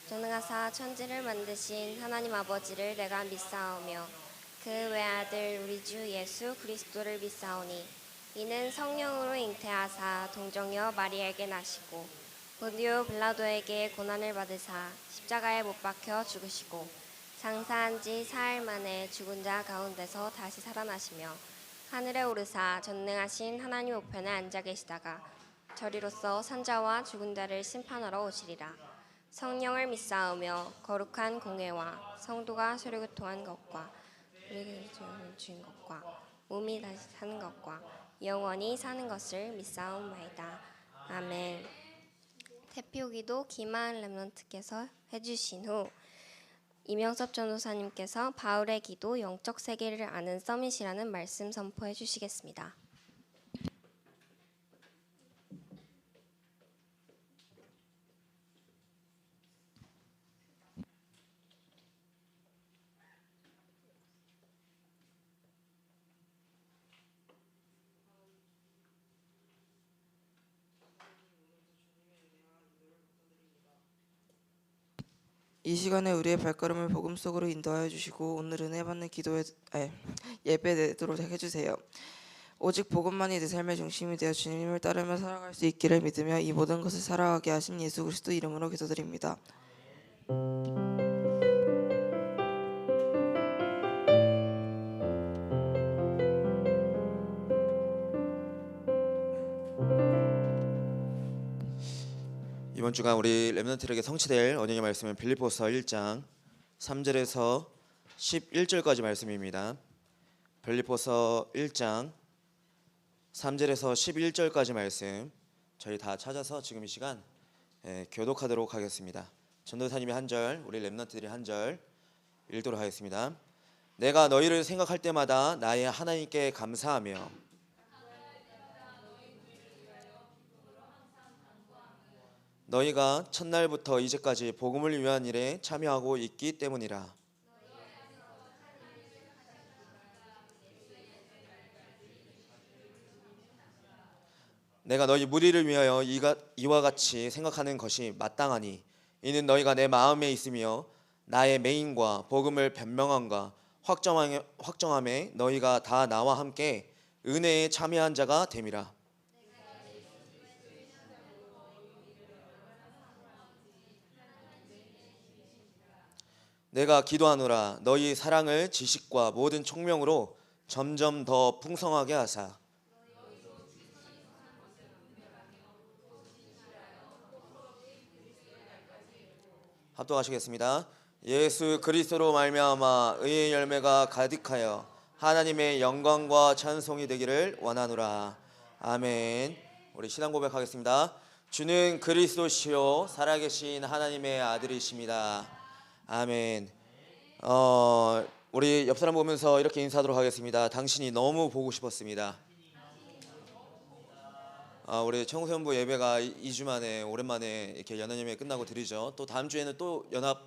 전능하사 천지를 만드신 하나님 아버지를 내가 믿사오며 그 외아들 우리 주 예수 그리스도를 믿사오니 이는 성령으로 잉태하사 동정녀 마리아에게 나시고 본디오 빌라도에게 고난을 받으사 십자가에 못 박혀 죽으시고 장사한 지 사흘 만에 죽은 자 가운데서 다시 살아나시며 하늘에 오르사 전능하신 하나님 우편에 앉아 계시다가 저리로서 산자와 죽은 자를 심판하러 오시리라. 성령을 믿사오며 거룩한 공회와 성도가 서로교통한 것과 우리를 주인 것과 몸이 다시 사는 것과 영원히 사는 것을 믿사옵나이다. 아멘. 대표기도 김하은 랩런트께서 해주신 후 이명섭 전도사님께서 바울의 기도 영적 세계를 아는 서밋이라는 말씀 선포해 주시겠습니다. 이 시간에 우리의 발걸음을 복음 속으로 인도하여 주시고 오늘 은혜 받는 예배 되도록 해주세요. 오직 복음만이 내 삶의 중심이 되어 주님을 따르며 살아갈 수 있기를 믿으며 이 모든 것을 살아가게 하신 예수 그리스도 이름으로 기도드립니다. 이번 주간 우리 렘넌트에게 성취될 언약의 말씀은 빌립보서 1장 3절에서 11절까지 말씀입니다. 빌립보서 1장 3절에서 11절까지 말씀 저희 다 찾아서 지금 이 시간 교독하도록 하겠습니다. 전도사님이 한 절, 우리 렘넌트들이 한 절 읽도록 하겠습니다. 내가 너희를 생각할 때마다 나의 하나님께 감사하며 너희가 첫날부터 이제까지 복음을 위한 일에 참여하고 있기 때문이라. 내가 너희 무리를 위하여 이와 같이 생각하는 것이 마땅하니 이는 너희가 내 마음에 있으며 나의 맹인과 복음을 변명함과 확정함에 너희가 다 나와 함께 은혜에 참여한 자가 됨이라. 내가 기도하노라 너희 사랑을 지식과 모든 총명으로 점점 더 풍성하게 하사 합독하시겠습니다. 예수 그리스도로 말미암아 의의 열매가 가득하여 하나님의 영광과 찬송이 되기를 원하노라. 아멘. 우리 신앙 고백하겠습니다. 주는 그리스도시요 살아계신 하나님의 아들이십니다. 아멘. 우리 옆 사람 보면서 이렇게 인사하도록 하겠습니다. 당신이 너무 보고 싶었습니다. 우리 청소년부 예배가 2주 만에 오랜만에 이렇게 연합예배 끝나고 드리죠. 또 다음 주에는 또 연합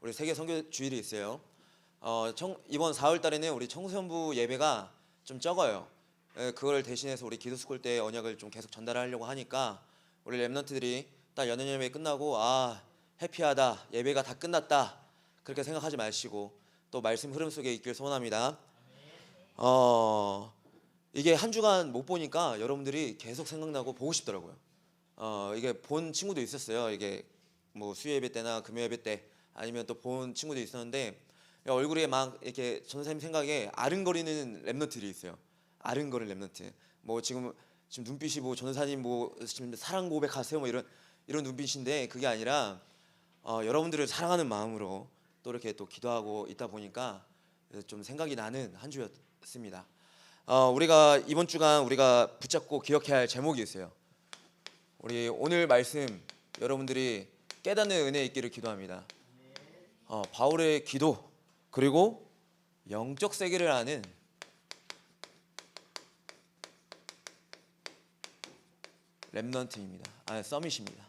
우리 세계 선교 주일이 있어요. 이번 4월 달에는 우리 청소년부 예배가 좀 적어요. 그걸 대신해서 우리 기도스쿨 때 언약을 좀 계속 전달하려고 하니까 우리 렘넌트들이 딱 연합예배 끝나고 해피하다, 예배가 다 끝났다 그렇게 생각하지 마시고 또 말씀 흐름 속에 있길 소원합니다. 이게 한 주간 못 보니까 여러분들이 계속 생각나고 보고 싶더라고요. 이게 본 친구도 있었어요. 이게 뭐 수요 예배 때나 금요 예배 때 아니면 또 본 친구도 있었는데 얼굴에 막 이렇게 전사님 생각에 아른거리는 랩너트들이 있어요. 아른거리는 랩너트. 뭐 지금 눈빛이 뭐 전사님 뭐 지금 사랑 고백하세요 뭐 이런 눈빛인데 그게 아니라 여러분들을 사랑하는 마음으로 또 이렇게 또 기도하고 있다 보니까 좀 생각이 나는 한 주였습니다. 우리가 이번 주간 우리가 붙잡고 기억해야 할 제목이 있어요. 우리 오늘 말씀 여러분들이 깨닫는 은혜 있기를 기도합니다. 바울의 기도 그리고 영적 세계를 아는 렘넌트입니다. 서밋입니다.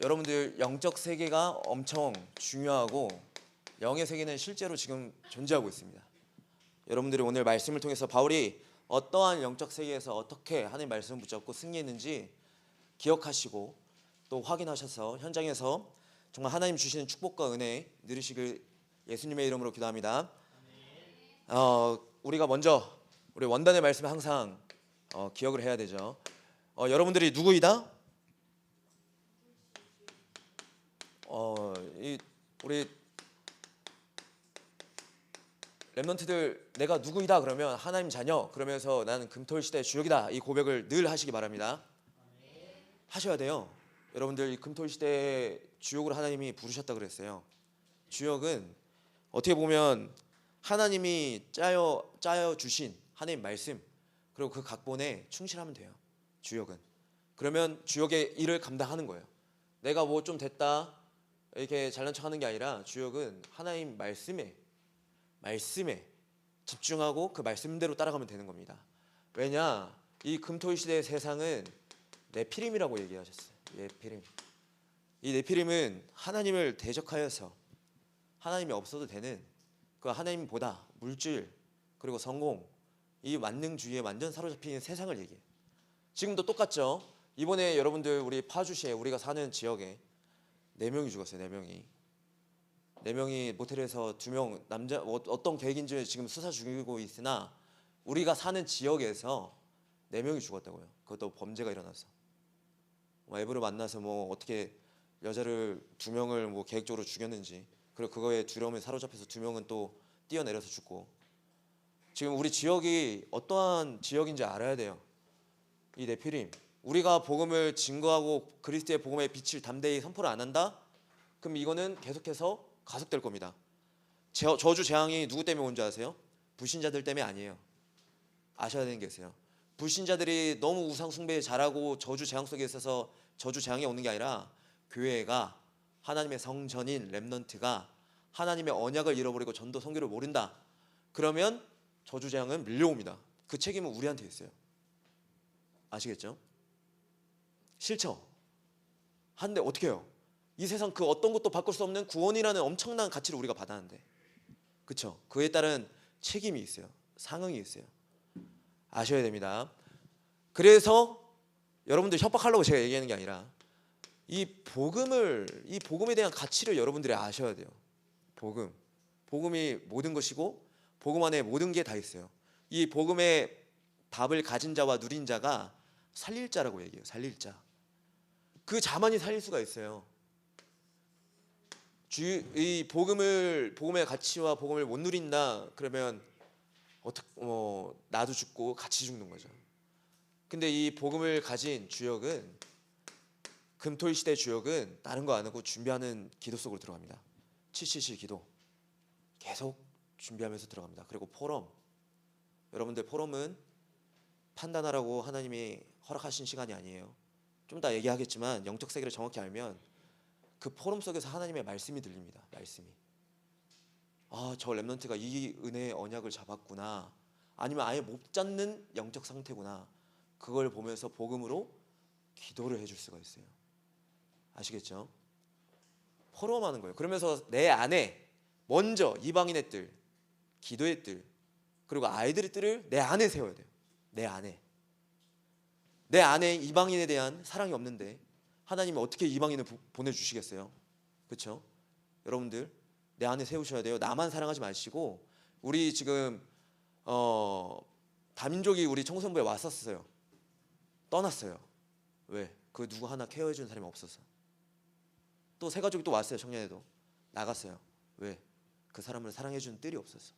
여러분들 영적 세계가 엄청 중요하고 영의 세계는 실제로 지금 존재하고 있습니다. 여러분들이 오늘 말씀을 통해서 바울이 어떠한 영적 세계에서 어떻게 하나님의 말씀을 붙잡고 승리했는지 기억하시고 또 확인하셔서 현장에서 정말 하나님 주시는 축복과 은혜 누리시길 예수님의 이름으로 기도합니다. 우리가 먼저 우리 원단의 말씀을 항상 기억을 해야 되죠. 여러분들이 누구이다? 우리 렘넌트들 내가 누구이다 그러면 하나님 자녀 그러면서 나는 금토일 시대의 주역이다 이 고백을 늘 하시기 바랍니다. 하셔야 돼요. 여러분들 이 금토일 시대의 주역으로 하나님이 부르셨다 그랬어요. 주역은 어떻게 보면 하나님이 짜여 주신 하나님 말씀 그리고 그 각본에 충실하면 돼요. 주역은 그러면 주역의 일을 감당하는 거예요. 내가 뭐 좀 됐다 이렇게 잘난 척하는 게 아니라 주역은 하나님 말씀에 집중하고 그 말씀대로 따라가면 되는 겁니다. 왜냐 이 금토일 시대의 세상은 네피림이라고 얘기하셨어요. 네피림. 이 네피림은 하나님을 대적하여서 하나님이 없어도 되는 그 하나님보다 물질 그리고 성공 이 만능주의에 완전 사로잡힌 세상을 얘기해요. 지금도 똑같죠. 이번에 여러분들 우리 파주시에 우리가 사는 지역에 4명이 죽었어요. 4명이 모텔에서 2명 남자 어떤 계획인지 지금 수사 중이고 있으나 우리가 사는 지역에서 4명이 죽었다고요. 그것도 범죄가 일어나서 앱으로 만나서 뭐 어떻게 여자를 2명을 뭐 계획적으로 죽였는지 그리고 그거에 두려움에 사로잡혀서 2명은 또 뛰어내려서 죽고 지금 우리 지역이 어떠한 지역인지 알아야 돼요. 이 네피림 우리가 복음을 증거하고 그리스도의 복음의 빛을 담대히 선포를 안 한다? 그럼 이거는 계속해서 가속될 겁니다. 저주 재앙이 누구 때문에 온 줄 아세요? 불신자들 때문에 아니에요. 아셔야 되는 게 있어요. 불신자들이 너무 우상 숭배에 잘하고 저주 재앙 속에 있어서 저주 재앙이 오는 게 아니라 교회가 하나님의 성전인 렘넌트가 하나님의 언약을 잃어버리고 전도 선교를 모른다. 그러면 저주 재앙은 밀려옵니다. 그 책임은 우리한테 있어요. 아시겠죠? 싫죠? 한데 어떻게 해요? 이 세상 그 어떤 것도 바꿀 수 없는 구원이라는 엄청난 가치를 우리가 받았는데 그렇죠? 그에 따른 책임이 있어요. 상응이 있어요. 아셔야 됩니다. 그래서 여러분들 협박하려고 제가 얘기하는 게 아니라 이 복음에 대한 가치를 여러분들이 아셔야 돼요. 복음이 모든 것이고 복음 안에 모든 게 다 있어요. 이 복음의 답을 가진 자와 누린 자가 살릴 자라고 얘기해요. 살릴 자. 그 자만이 살릴 수가 있어요. 이 복음의 가치와 복음을 못 누린다 그러면 나도 죽고 같이 죽는 거죠. 근데 이 복음을 가진 주역은 금토일 시대 주역은 다른 거 안 하고 준비하는 기도 속으로 들어갑니다. 777 기도 계속 준비하면서 들어갑니다. 그리고 포럼 여러분들 포럼은 판단하라고 하나님이 허락하신 시간이 아니에요. 좀 이따 얘기하겠지만 영적 세계를 정확히 알면 그 포럼 속에서 하나님의 말씀이 들립니다. 말씀이 저 렘넌트가 이 은혜의 언약을 잡았구나 아니면 아예 못 잡는 영적 상태구나 그걸 보면서 복음으로 기도를 해줄 수가 있어요. 아시겠죠? 포럼하는 거예요. 그러면서 내 안에 먼저 이방인의 뜰 기도의 뜰 그리고 아이들의 뜰을 내 안에 세워야 돼요. 내 안에 이방인에 대한 사랑이 없는데 하나님이 어떻게 이방인을 보내주시겠어요? 그렇죠? 여러분들 내 안에 세우셔야 돼요. 나만 사랑하지 마시고 우리 지금 다민족이 우리 청소년부에 왔었어요. 떠났어요. 왜? 그 누구 하나 케어해주는 사람이 없어서. 또 새 가족이 또 왔어요. 청년에도 나갔어요. 왜? 그 사람을 사랑해주는 뜰이 없어서.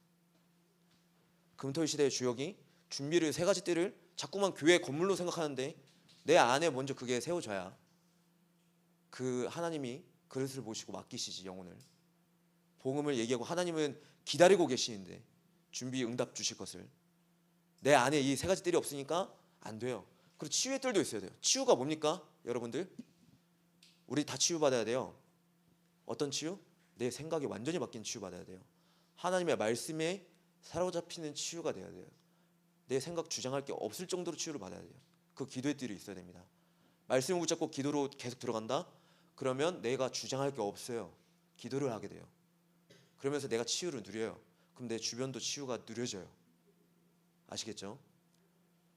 금토일 시대의 주역이 준비를 세 가지 뜰을 자꾸만 교회 건물로 생각하는데 내 안에 먼저 그게 세워져야 그 하나님이 그릇을 보시고 맡기시지 영혼을. 복음을 얘기하고 하나님은 기다리고 계시는데 준비 응답 주실 것을 내 안에 이 세 가지 뜰이 없으니까 안 돼요. 그리고 치유의 뜰도 있어야 돼요. 치유가 뭡니까? 여러분들 우리 다 치유받아야 돼요. 어떤 치유? 내 생각이 완전히 바뀐 치유받아야 돼요. 하나님의 말씀에 사로잡히는 치유가 돼야 돼요. 내 생각 주장할 게 없을 정도로 치유를 받아야 돼요. 그 기도의 뜰이 있어야 됩니다. 말씀을 붙잡고 기도로 계속 들어간다? 그러면 내가 주장할 게 없어요. 기도를 하게 돼요. 그러면서 내가 치유를 누려요. 그럼 내 주변도 치유가 누려져요. 아시겠죠?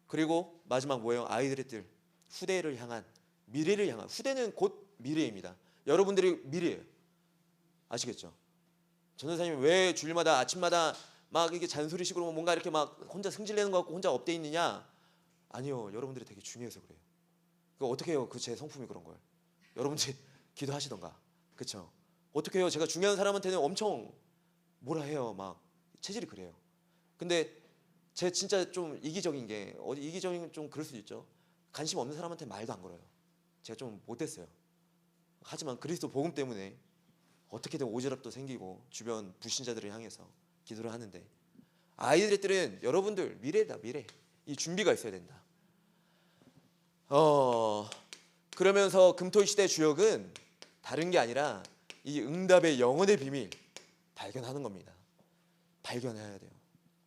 그리고 마지막 뭐예요? 아이들의 뜰. 후대를 향한, 미래를 향한. 후대는 곧 미래입니다. 여러분들이 미래예요. 아시겠죠? 전도사님이 왜 주일마다 아침마다 막 이게 잔소리식으로 뭔가 이렇게 막 혼자 승질내는 것 같고 혼자 업돼 있느냐? 아니요, 여러분들이 되게 중요해서 그래요. 그 어떻게 해요? 그 제 성품이 그런 걸. 여러분들이 기도하시던가, 그렇죠? 어떻게 해요? 제가 중요한 사람한테는 엄청 뭐라 해요, 막 체질이 그래요. 근데 제 진짜 좀 이기적인 게 어디 이기적인 좀 그럴 수도 있죠. 관심 없는 사람한테 말도 안 걸어요. 제가 좀 못됐어요. 하지만 그리스도 복음 때문에 어떻게든 오지랖도 생기고 주변 불신자들을 향해서 기도를 하는데 아이들은 여러분들 미래다 미래. 이 준비가 있어야 된다. 그러면서 금토일 시대 주역은 다른 게 아니라 이 응답의 영혼의 비밀 발견하는 겁니다. 발견해야 돼요.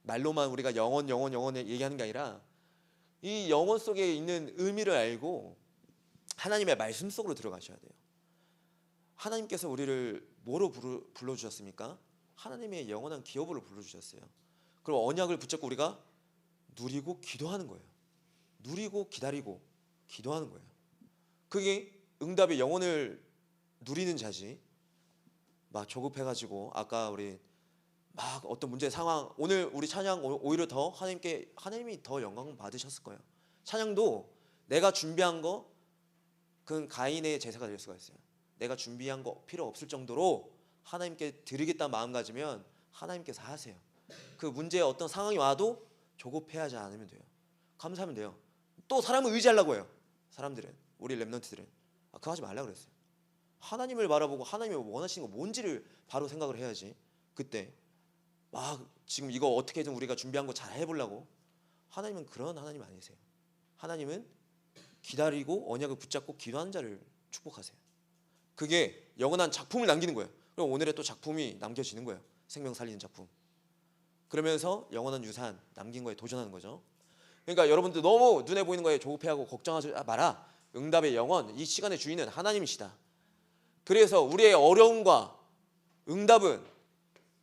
말로만 우리가 영혼 얘기하는 게 아니라 이 영혼 속에 있는 의미를 알고 하나님의 말씀 속으로 들어가셔야 돼요. 하나님께서 우리를 뭐로 불러주셨습니까? 하나님의 영원한 기업으로 불러주셨어요. 그럼 언약을 붙잡고 우리가 누리고 기도하는 거예요. 누리고 기다리고 기도하는 거예요. 그게 응답의 영혼을 누리는 자지. 막 조급해가지고 아까 우리 막 어떤 문제 상황 오늘 우리 찬양 오히려 더 하나님이 더 영광 받으셨을 거예요. 찬양도 내가 준비한 거 그건 가인의 제사가 될 수가 있어요. 내가 준비한 거 필요 없을 정도로 하나님께 드리겠다는 마음 가지면 하나님께서 하세요. 그 문제에 어떤 상황이 와도 조급해하지 않으면 돼요. 감사하면 돼요. 또 사람을 의지하려고 해요. 사람들은 우리 렘넌트들은 그거 하지 말라고 그랬어요. 하나님을 바라보고 하나님이 원하시는 거 뭔지를 바로 생각을 해야지. 그때 막 지금 이거 어떻게든 우리가 준비한 거 잘 해보려고 하나님은 그런 하나님 아니세요. 하나님은 기다리고 언약을 붙잡고 기도하는 자를 축복하세요. 그게 영원한 작품을 남기는 거예요. 그럼 오늘의 또 작품이 남겨지는 거예요. 생명 살리는 작품. 그러면서 영원한 유산 남긴 거에 도전하는 거죠. 그러니까 여러분들 너무 눈에 보이는 거에 조급해하고 걱정하지 마라. 응답의 영원, 이 시간의 주인은 하나님이시다. 그래서 우리의 어려움과 응답은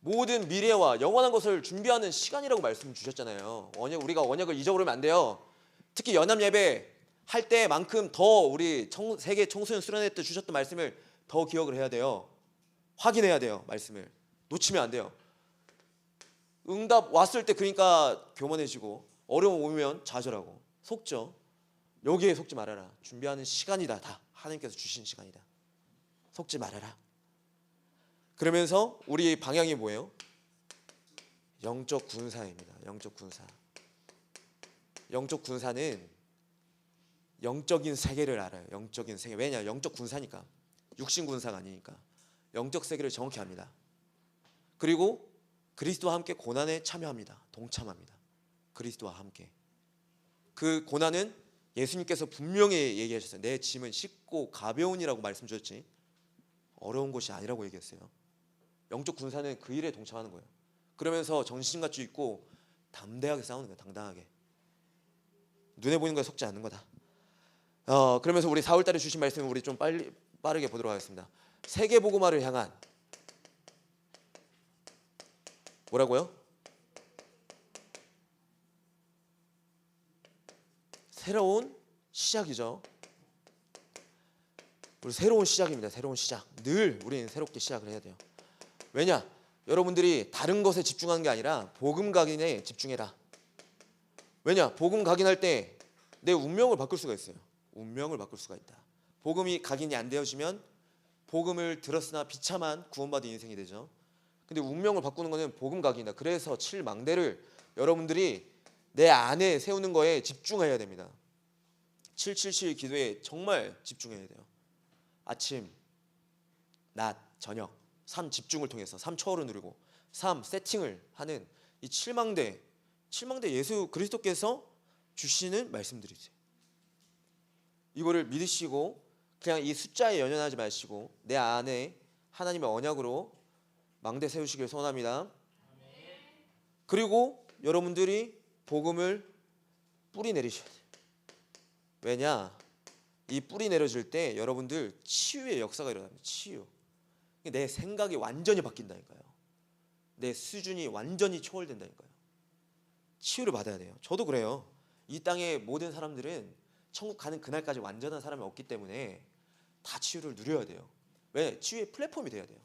모든 미래와 영원한 것을 준비하는 시간이라고 말씀 주셨잖아요. 우리가 언약을 잊어버리면 안 돼요. 특히 연합 예배 할 때만큼 더 우리 세계 청소년 수련회 때 주셨던 말씀을 더 기억을 해야 돼요. 확인해야 돼요. 말씀을 놓치면 안 돼요. 응답 왔을 때 그러니까 교만해지고 어려움 오면 좌절하고 속죠. 여기에 속지 말아라. 준비하는 시간이다. 다 하나님께서 주신 시간이다. 속지 말아라. 그러면서 우리 방향이 뭐예요? 영적 군사입니다. 영적 군사. 영적 군사는 영적인 세계를 알아요. 영적인 세계. 왜냐? 영적 군사니까. 육신 군사가 아니니까. 영적 세계를 정확히 압니다. 그리고 그리스도와 함께 고난에 참여합니다. 동참합니다. 그리스도와 함께. 그 고난은 예수님께서 분명히 얘기하셨어요. 내 짐은 쉽고 가벼운이라고 말씀 주셨지 어려운 것이 아니라고 얘기했어요. 영적 군사는 그 일에 동참하는 거예요. 그러면서 정신같이 있고 담대하게 싸우는 거예요. 당당하게. 눈에 보이는 거에 속지 않는 거다. 그러면서 우리 4월달에 주신 말씀을 우리 좀 빠르게 보도록 하겠습니다. 세계 복음화를 향한 뭐라고요? 새로운 시작이죠. 우리 새로운 시작입니다. 새로운 시작. 늘 우리는 새롭게 시작을 해야 돼요. 왜냐? 여러분들이 다른 것에 집중하는 게 아니라 복음 각인에 집중해라. 왜냐? 복음 각인할 때 내 운명을 바꿀 수가 있어요. 운명을 바꿀 수가 있다. 복음이 각인이 안 되어지면 복음을 들었으나 비참한 구원받은 인생이 되죠. 근데 운명을 바꾸는 거는 복음 각인이다. 그래서 7망대를 여러분들이 내 안에 세우는 거에 집중해야 됩니다. 777 기도에 정말 집중해야 돼요. 아침, 낮, 저녁 3 집중을 통해서 3 초월을 누리고 3 세팅을 하는 이 7망대 예수 그리스도께서 주시는 말씀들이세요. 이거를 믿으시고 그냥 이 숫자에 연연하지 마시고 내 안에 하나님의 언약으로 망대 세우시길 소원합니다. 그리고 여러분들이 복음을 뿌리 내리셔야 돼요. 왜냐? 이 뿌리 내려질 때 여러분들 치유의 역사가 일어납니다. 치유. 내 생각이 완전히 바뀐다니까요. 내 수준이 완전히 초월된다니까요. 치유를 받아야 돼요. 저도 그래요. 이 땅의 모든 사람들은 천국 가는 그날까지 완전한 사람이 없기 때문에 다 치유를 누려야 돼요. 왜? 치유의 플랫폼이 돼야 돼요.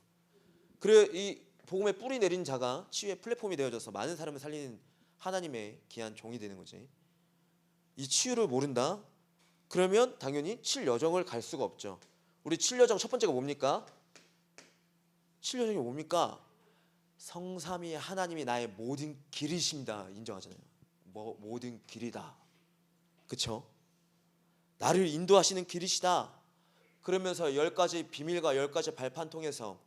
그래 이 복음의 뿌리 내린 자가 치유의 플랫폼이 되어져서 많은 사람을 살리는 하나님의 귀한 종이 되는 거지. 이 치유를 모른다? 그러면 당연히 7여정을 갈 수가 없죠. 우리 7여정 첫 번째가 뭡니까? 7여정이 뭡니까? 성삼위 하나님이 나의 모든 길이십니다. 인정하잖아요. 모든 길이다. 그쵸? 나를 인도하시는 길이시다. 그러면서 10가지 비밀과 10가지 발판 통해서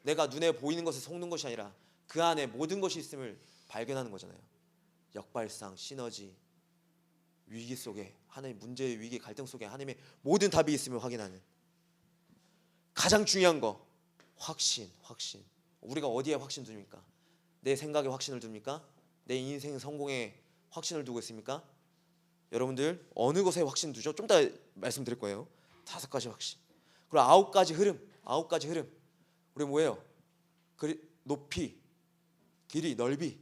내가 눈에 보이는 것에 속는 것이 아니라 그 안에 모든 것이 있음을 발견하는 거잖아요. 역발상, 시너지, 위기 속에 하나님 문제의 위기, 갈등 속에 하나님의 모든 답이 있음을 확인하는 가장 중요한 거 확신. 우리가 어디에 확신 둡니까? 내 생각에 확신을 둡니까? 내 인생 성공에 확신을 두고 있습니까? 여러분들 어느 것에 확신 두죠? 좀 이따 말씀드릴 거예요. 5가지 확신. 그리고 9가지 흐름. 우리 뭐예요? 높이, 길이, 넓이,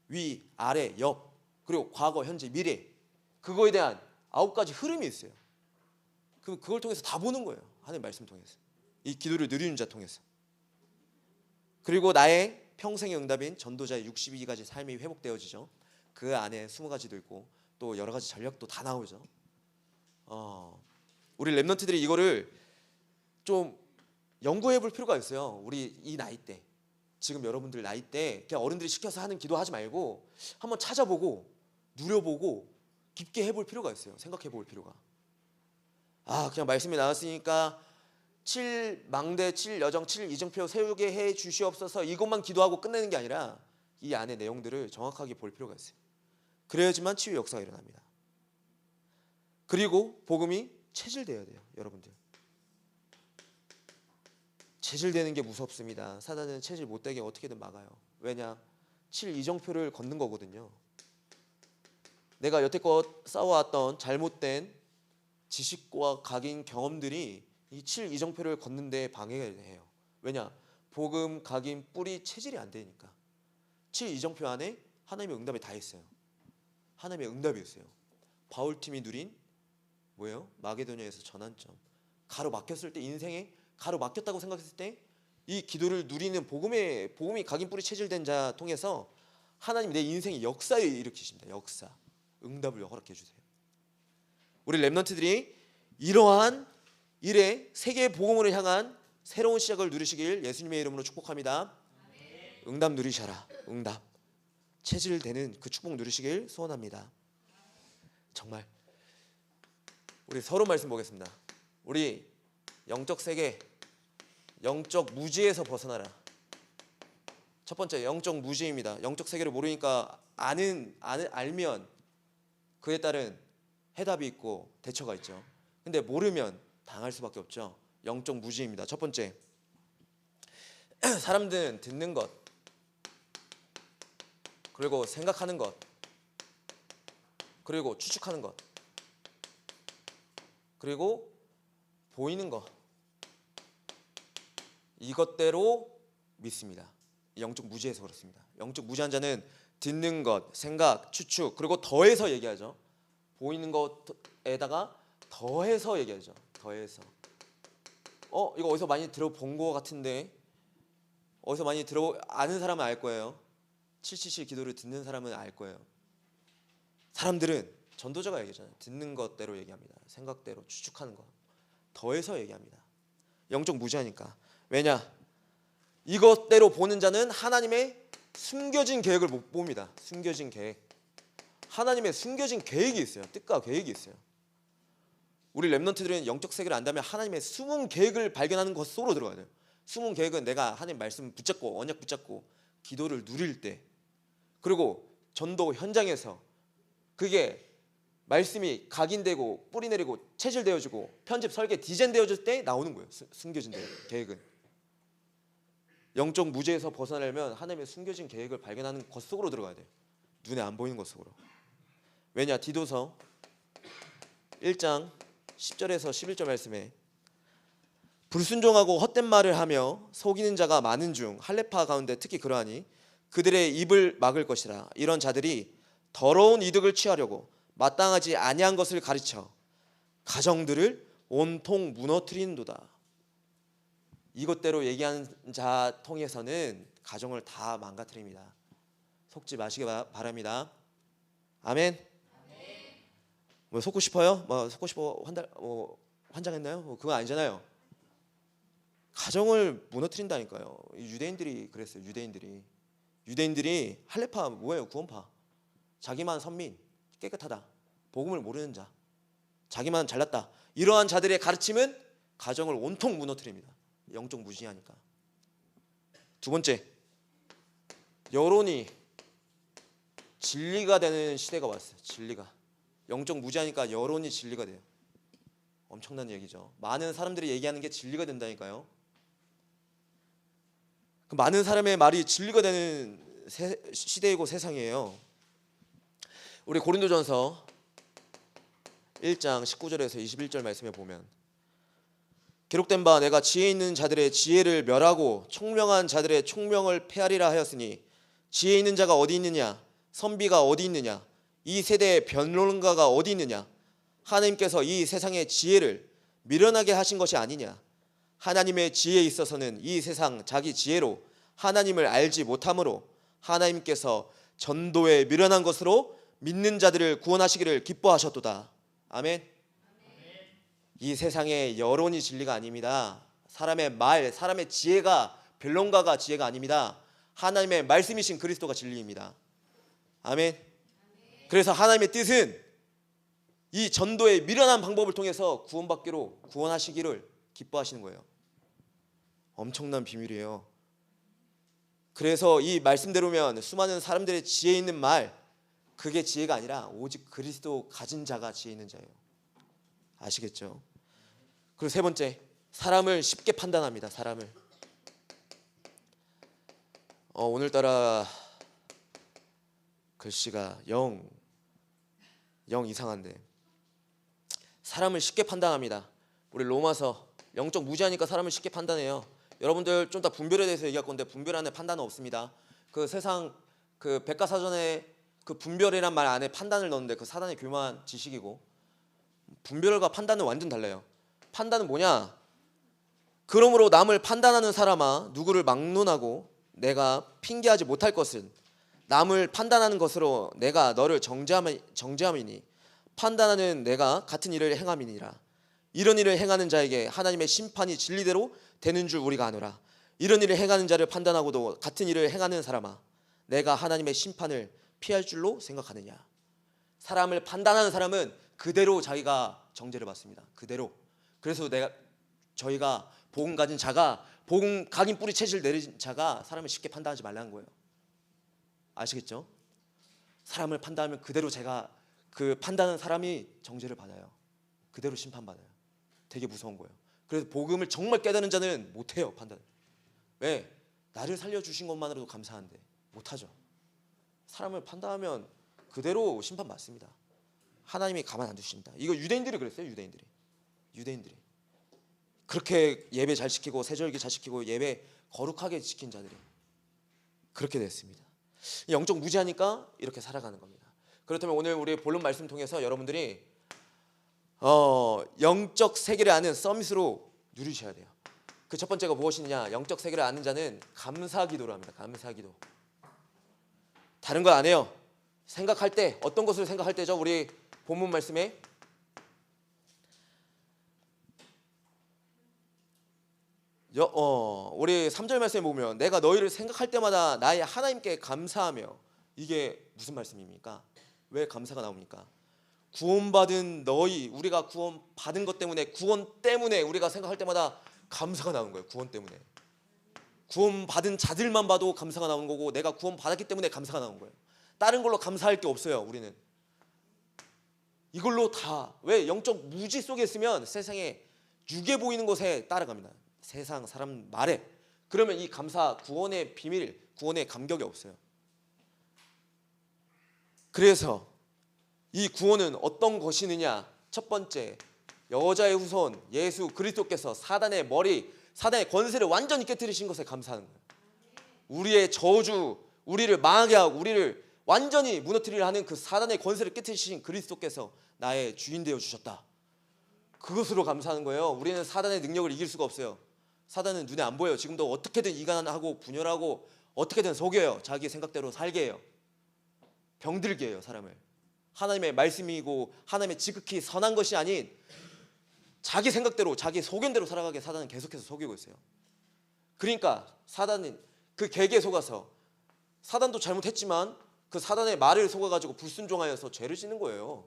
위, 아래, 옆, 그리고 과거, 현재, 미래. 그거에 대한 9가지 흐름이 있어요. 그걸 통해서 다 보는 거예요. 하나님 말씀 통해서. 이 기도를 누리는 자 통해서. 그리고 나의 평생의 응답인 전도자의 62가지 삶이 회복되어지죠. 그 안에 20가지도 있고 또 여러 가지 전략도 다 나오죠. 우리 랩런트들이 이거를 좀 연구해 볼 필요가 있어요. 우리 이 나이 때, 지금 여러분들 나이 때 그냥 어른들이 시켜서 하는 기도하지 말고 한번 찾아보고 누려보고 깊게 해볼 필요가 있어요. 생각해 볼 필요가. 그냥 말씀이 나왔으니까 7망대, 7여정, 7이정표 세우게 해 주시옵소서 이것만 기도하고 끝내는 게 아니라 이 안의 내용들을 정확하게 볼 필요가 있어요. 그래야지만 치유 역사가 일어납니다. 그리고 복음이 체질되어야 돼요. 여러분들 체질되는 게 무섭습니다. 사단은 체질 못되게 어떻게든 막아요. 왜냐? 7이정표를 걷는 거거든요. 내가 여태껏 쌓아왔던 잘못된 지식과 각인 경험들이 이 7이정표를 걷는 데 방해해요. 왜냐? 복음, 각인, 뿌리, 체질이 안 되니까. 7이정표 안에 하나님의 응답이 다 있어요. 하나님의 응답이 있어요. 바울팀이 누린 뭐예요? 마게도냐에서 전환점. 가로막혔을 때, 인생에 가로막혔다고 생각했을 때 이 기도를 누리는 복음이 각인, 뿌리, 체질된 자 통해서 하나님 내 인생의 역사에 일으키십니다. 역사. 응답을 허락해 주세요. 우리 랩런트들이 이러한 일에 세계의 복음으로 향한 새로운 시작을 누리시길 예수님의 이름으로 축복합니다. 응답 누리셔라. 응답. 체질되는 그 축복 누리시길 소원합니다. 정말 우리 서로 말씀 보겠습니다. 우리 영적 세계, 영적 무지에서 벗어나라. 첫 번째 영적 무지입니다. 영적 세계를 모르니까 알면 그에 따른 해답이 있고 대처가 있죠. 근데 모르면 당할 수밖에 없죠. 영적 무지입니다. 첫 번째, 사람들은 듣는 것, 그리고 생각하는 것, 그리고 추측하는 것, 그리고 보이는 것, 이것대로 믿습니다. 영적 무지에서 그렇습니다. 영적 무지한 자는 듣는 것, 생각, 추측, 그리고 더해서 얘기하죠. 보이는 것에다가 더해서 얘기하죠. 더해서. 이거 어디서 많이 들어본 것 같은데, 어디서 많이 아는 사람은 알 거예요. 777 기도를 듣는 사람은 알 거예요. 사람들은 전도자가 얘기하잖아요. 듣는 것대로 얘기합니다. 생각대로 추측하는 것. 더해서 얘기합니다. 영적 무지하니까. 왜냐? 이것대로 보는 자는 하나님의 숨겨진 계획을 못 봅니다. 숨겨진 계획. 하나님의 숨겨진 계획이 있어요. 뜻과 계획이 있어요. 우리 랩런트들은 영적 세계를 안다면 하나님의 숨은 계획을 발견하는 것 속으로 들어가야 돼요. 숨은 계획은 내가 하나님 말씀 붙잡고 언약 붙잡고 기도를 누릴 때, 그리고 전도 현장에서 그게 말씀이 각인되고 뿌리 내리고 체질되어지고 편집 설계 디자인되어질 때 나오는 거예요. 숨겨진 계획은. 영적 무지에서 벗어나려면 하나님의 숨겨진 계획을 발견하는 것 속으로 들어가야 돼요. 눈에 안 보이는 것 속으로. 왜냐? 디도서 1장 10절에서 11절 말씀에 불순종하고 헛된 말을 하며 속이는 자가 많은 중 할례파 가운데 특히 그러하니 그들의 입을 막을 것이라. 이런 자들이 더러운 이득을 취하려고 마땅하지 아니한 것을 가르쳐 가정들을 온통 무너뜨리는도다. 이것대로 얘기하는 자 통해서는 가정을 다 망가뜨립니다. 속지 마시기 바랍니다. 아멘. 뭐 속고 싶어요? 뭐 속고 싶어 환장했나요? 그거 아니잖아요. 가정을 무너뜨린다니까요. 유대인들이 그랬어요. 유대인들이 할례파 뭐예요? 구원파. 자기만 선민, 깨끗하다. 복음을 모르는 자, 자기만 잘났다. 이러한 자들의 가르침은 가정을 온통 무너뜨립니다. 영적 무지하니까. 두 번째, 여론이 진리가 되는 시대가 왔어요. 진리가. 영적 무지하니까 여론이 진리가 돼요. 엄청난 얘기죠. 많은 사람들이 얘기하는 게 진리가 된다니까요. 그 많은 사람의 말이 진리가 되는 시대이고 세상이에요. 우리 고린도전서 1장 19절에서 21절 말씀에 보면 기록된 바 내가 지혜 있는 자들의 지혜를 멸하고 총명한 자들의 총명을 폐하리라 하였으니 지혜 있는 자가 어디 있느냐 선비가 어디 있느냐 이 세대의 변론가가 어디 있느냐 하나님께서 이 세상의 지혜를 미련하게 하신 것이 아니냐 하나님의 지혜에 있어서는 이 세상 자기 지혜로 하나님을 알지 못함으로 하나님께서 전도에 미련한 것으로 믿는 자들을 구원하시기를 기뻐하셨도다. 아멘. 이 세상의 여론이 진리가 아닙니다. 사람의 말, 사람의 지혜가 변론가가 지혜가 아닙니다. 하나님의 말씀이신 그리스도가 진리입니다. 아멘. 그래서 하나님의 뜻은 이 전도의 미련한 방법을 통해서 구원하시기를 기뻐하시는 거예요. 엄청난 비밀이에요. 그래서 이 말씀대로면 수많은 사람들의 지혜 있는 말, 그게 지혜가 아니라 오직 그리스도 가진 자가 지혜 있는 자예요. 아시겠죠? 그리고 세 번째, 사람을 쉽게 판단합니다. 사람을. 오늘따라 글씨가 영 이상한데 사람을 쉽게 판단합니다. 우리 로마서 영적 무지하니까 사람을 쉽게 판단해요. 여러분들 좀 더 분별에 대해서 얘기할 건데 분별 안에 판단은 없습니다. 그 세상 그 백과사전에 그 분별이란 말 안에 판단을 넣는데 그 사단의 교묘한 지식이고 분별과 판단은 완전 달라요. 판단은 뭐냐? 그러므로 남을 판단하는 사람아 누구를 막론하고 내가 핑계하지 못할 것은 남을 판단하는 것으로 내가 너를 정죄함이니 판단하는 내가 같은 일을 행함이니라. 이런 일을 행하는 자에게 하나님의 심판이 진리대로 되는 줄 우리가 아노라. 이런 일을 행하는 자를 판단하고도 같은 일을 행하는 사람아 내가 하나님의 심판을 피할 줄로 생각하느냐. 사람을 판단하는 사람은 그대로 자기가 정죄를 받습니다. 그대로. 그래서 저희가 복음 가진 자가 복음 각인 뿌리 채질 내린 자가 사람을 쉽게 판단하지 말라는 거예요. 아시겠죠? 사람을 판단하면 그대로 제가 그 판단하는 사람이 정죄를 받아요. 그대로 심판받아요. 되게 무서운 거예요. 그래서 복음을 정말 깨닫는 자는 못해요. 판단. 왜? 나를 살려주신 것만으로도 감사한데 못하죠. 사람을 판단하면 그대로 심판받습니다. 하나님이 가만 안 두십니다. 이거 유대인들이 그랬어요. 유대인들이 그렇게 예배 잘 지키고 세절기 잘 지키고 예배 거룩하게 지킨 자들이 그렇게 됐습니다. 영적 무지하니까 이렇게 살아가는 겁니다. 그렇다면 오늘 우리 본론 말씀 통해서 여러분들이 영적 세계를 아는 서밋으로 누리셔야 돼요. 그 첫 번째가 무엇이냐? 영적 세계를 아는 자는 감사기도를 합니다. 감사기도. 다른 거 안 해요. 생각할 때 어떤 것을 생각할 때죠? 우리 본문 말씀에 우리 3절 말씀에 보면 내가 너희를 생각할 때마다 나의 하나님께 감사하며 이게 무슨 말씀입니까? 왜 감사가 나옵니까? 구원받은 너희 우리가 구원받은 것 때문에 구원 때문에 우리가 생각할 때마다 감사가 나오는 거예요. 구원 때문에 구원받은 자들만 봐도 감사가 나오는 거고 내가 구원받았기 때문에 감사가 나오는 거예요. 다른 걸로 감사할 게 없어요. 우리는 이걸로 다 왜 영적 무지 속에 있으면 세상에 유게 보이는 것에 따라갑니다. 세상 사람 말에 그러면 이 감사 구원의 비밀 구원의 감격이 없어요. 그래서 이 구원은 어떤 것이느냐? 첫 번째 여자의 후손 예수 그리스도께서 사단의 머리 사단의 권세를 완전히 깨뜨리신 것에 감사하는 거예요. 우리의 저주 우리를 망하게 하고 우리를 완전히 무너뜨리려 하는 그 사단의 권세를 깨뜨리신 그리스도께서 나의 주인 되어 주셨다. 그것으로 감사하는 거예요. 우리는 사단의 능력을 이길 수가 없어요. 사단은 눈에 안 보여요. 지금도 어떻게든 이간하고 분열하고 어떻게든 속여요. 자기 생각대로 살게 해요. 병들게 해요, 사람을. 하나님의 말씀이고 하나님의 지극히 선한 것이 아닌 자기 생각대로 자기 소견대로 살아가게 사단은 계속해서 속이고 있어요. 그러니까 사단은 그 계기에 속아서 사단도 잘못했지만 그 사단의 말을 속아가지고 불순종하여서 죄를 짓는 거예요.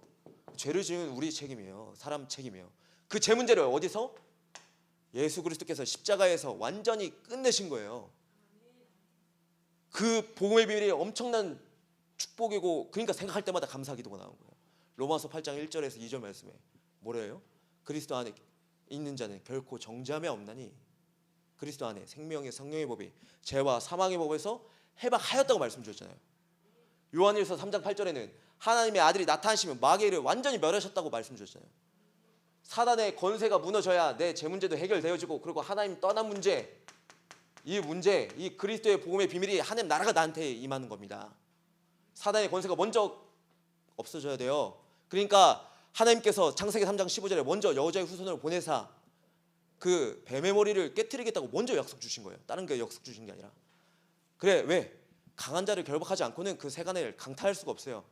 죄를 지은 우리 책임이에요. 사람 책임이에요. 그 죄 문제를 어디서? 예수 그리스도께서 십자가에서 완전히 끝내신 거예요. 그 복음의 비밀이 엄청난 축복이고, 그러니까 생각할 때마다 감사 기도가 나온 거예요. 로마서 8장 1절에서 2절 말씀에 뭐래요? 그리스도 안에 있는 자는 결코 정죄함이 없나니 그리스도 안에 생명의 성령의 법이 죄와 사망의 법에서 해방하였다고 말씀 주셨잖아요. 요한일서 3장 8절에는 하나님의 아들이 나타나시면 마귀를 완전히 멸하셨다고 말씀 주셨잖아요. 사단의 권세가 무너져야 내 죄 문제도 해결되어지고, 그리고 하나님 떠난 문제, 이 그리스도의 복음의 비밀이 하나님 나라가 나한테 임하는 겁니다. 사단의 권세가 먼저 없어져야 돼요. 그러니까 하나님께서 창세기 3장 15절에 먼저 여자의 후손을 보내사 그 뱀의 머리를 깨트리겠다고 먼저 약속 주신 거예요. 다른 게 약속 주신 게 아니라. 그래, 왜? 강한 자를 결박하지 않고는 그 세간을 강탈할 수가 없어요.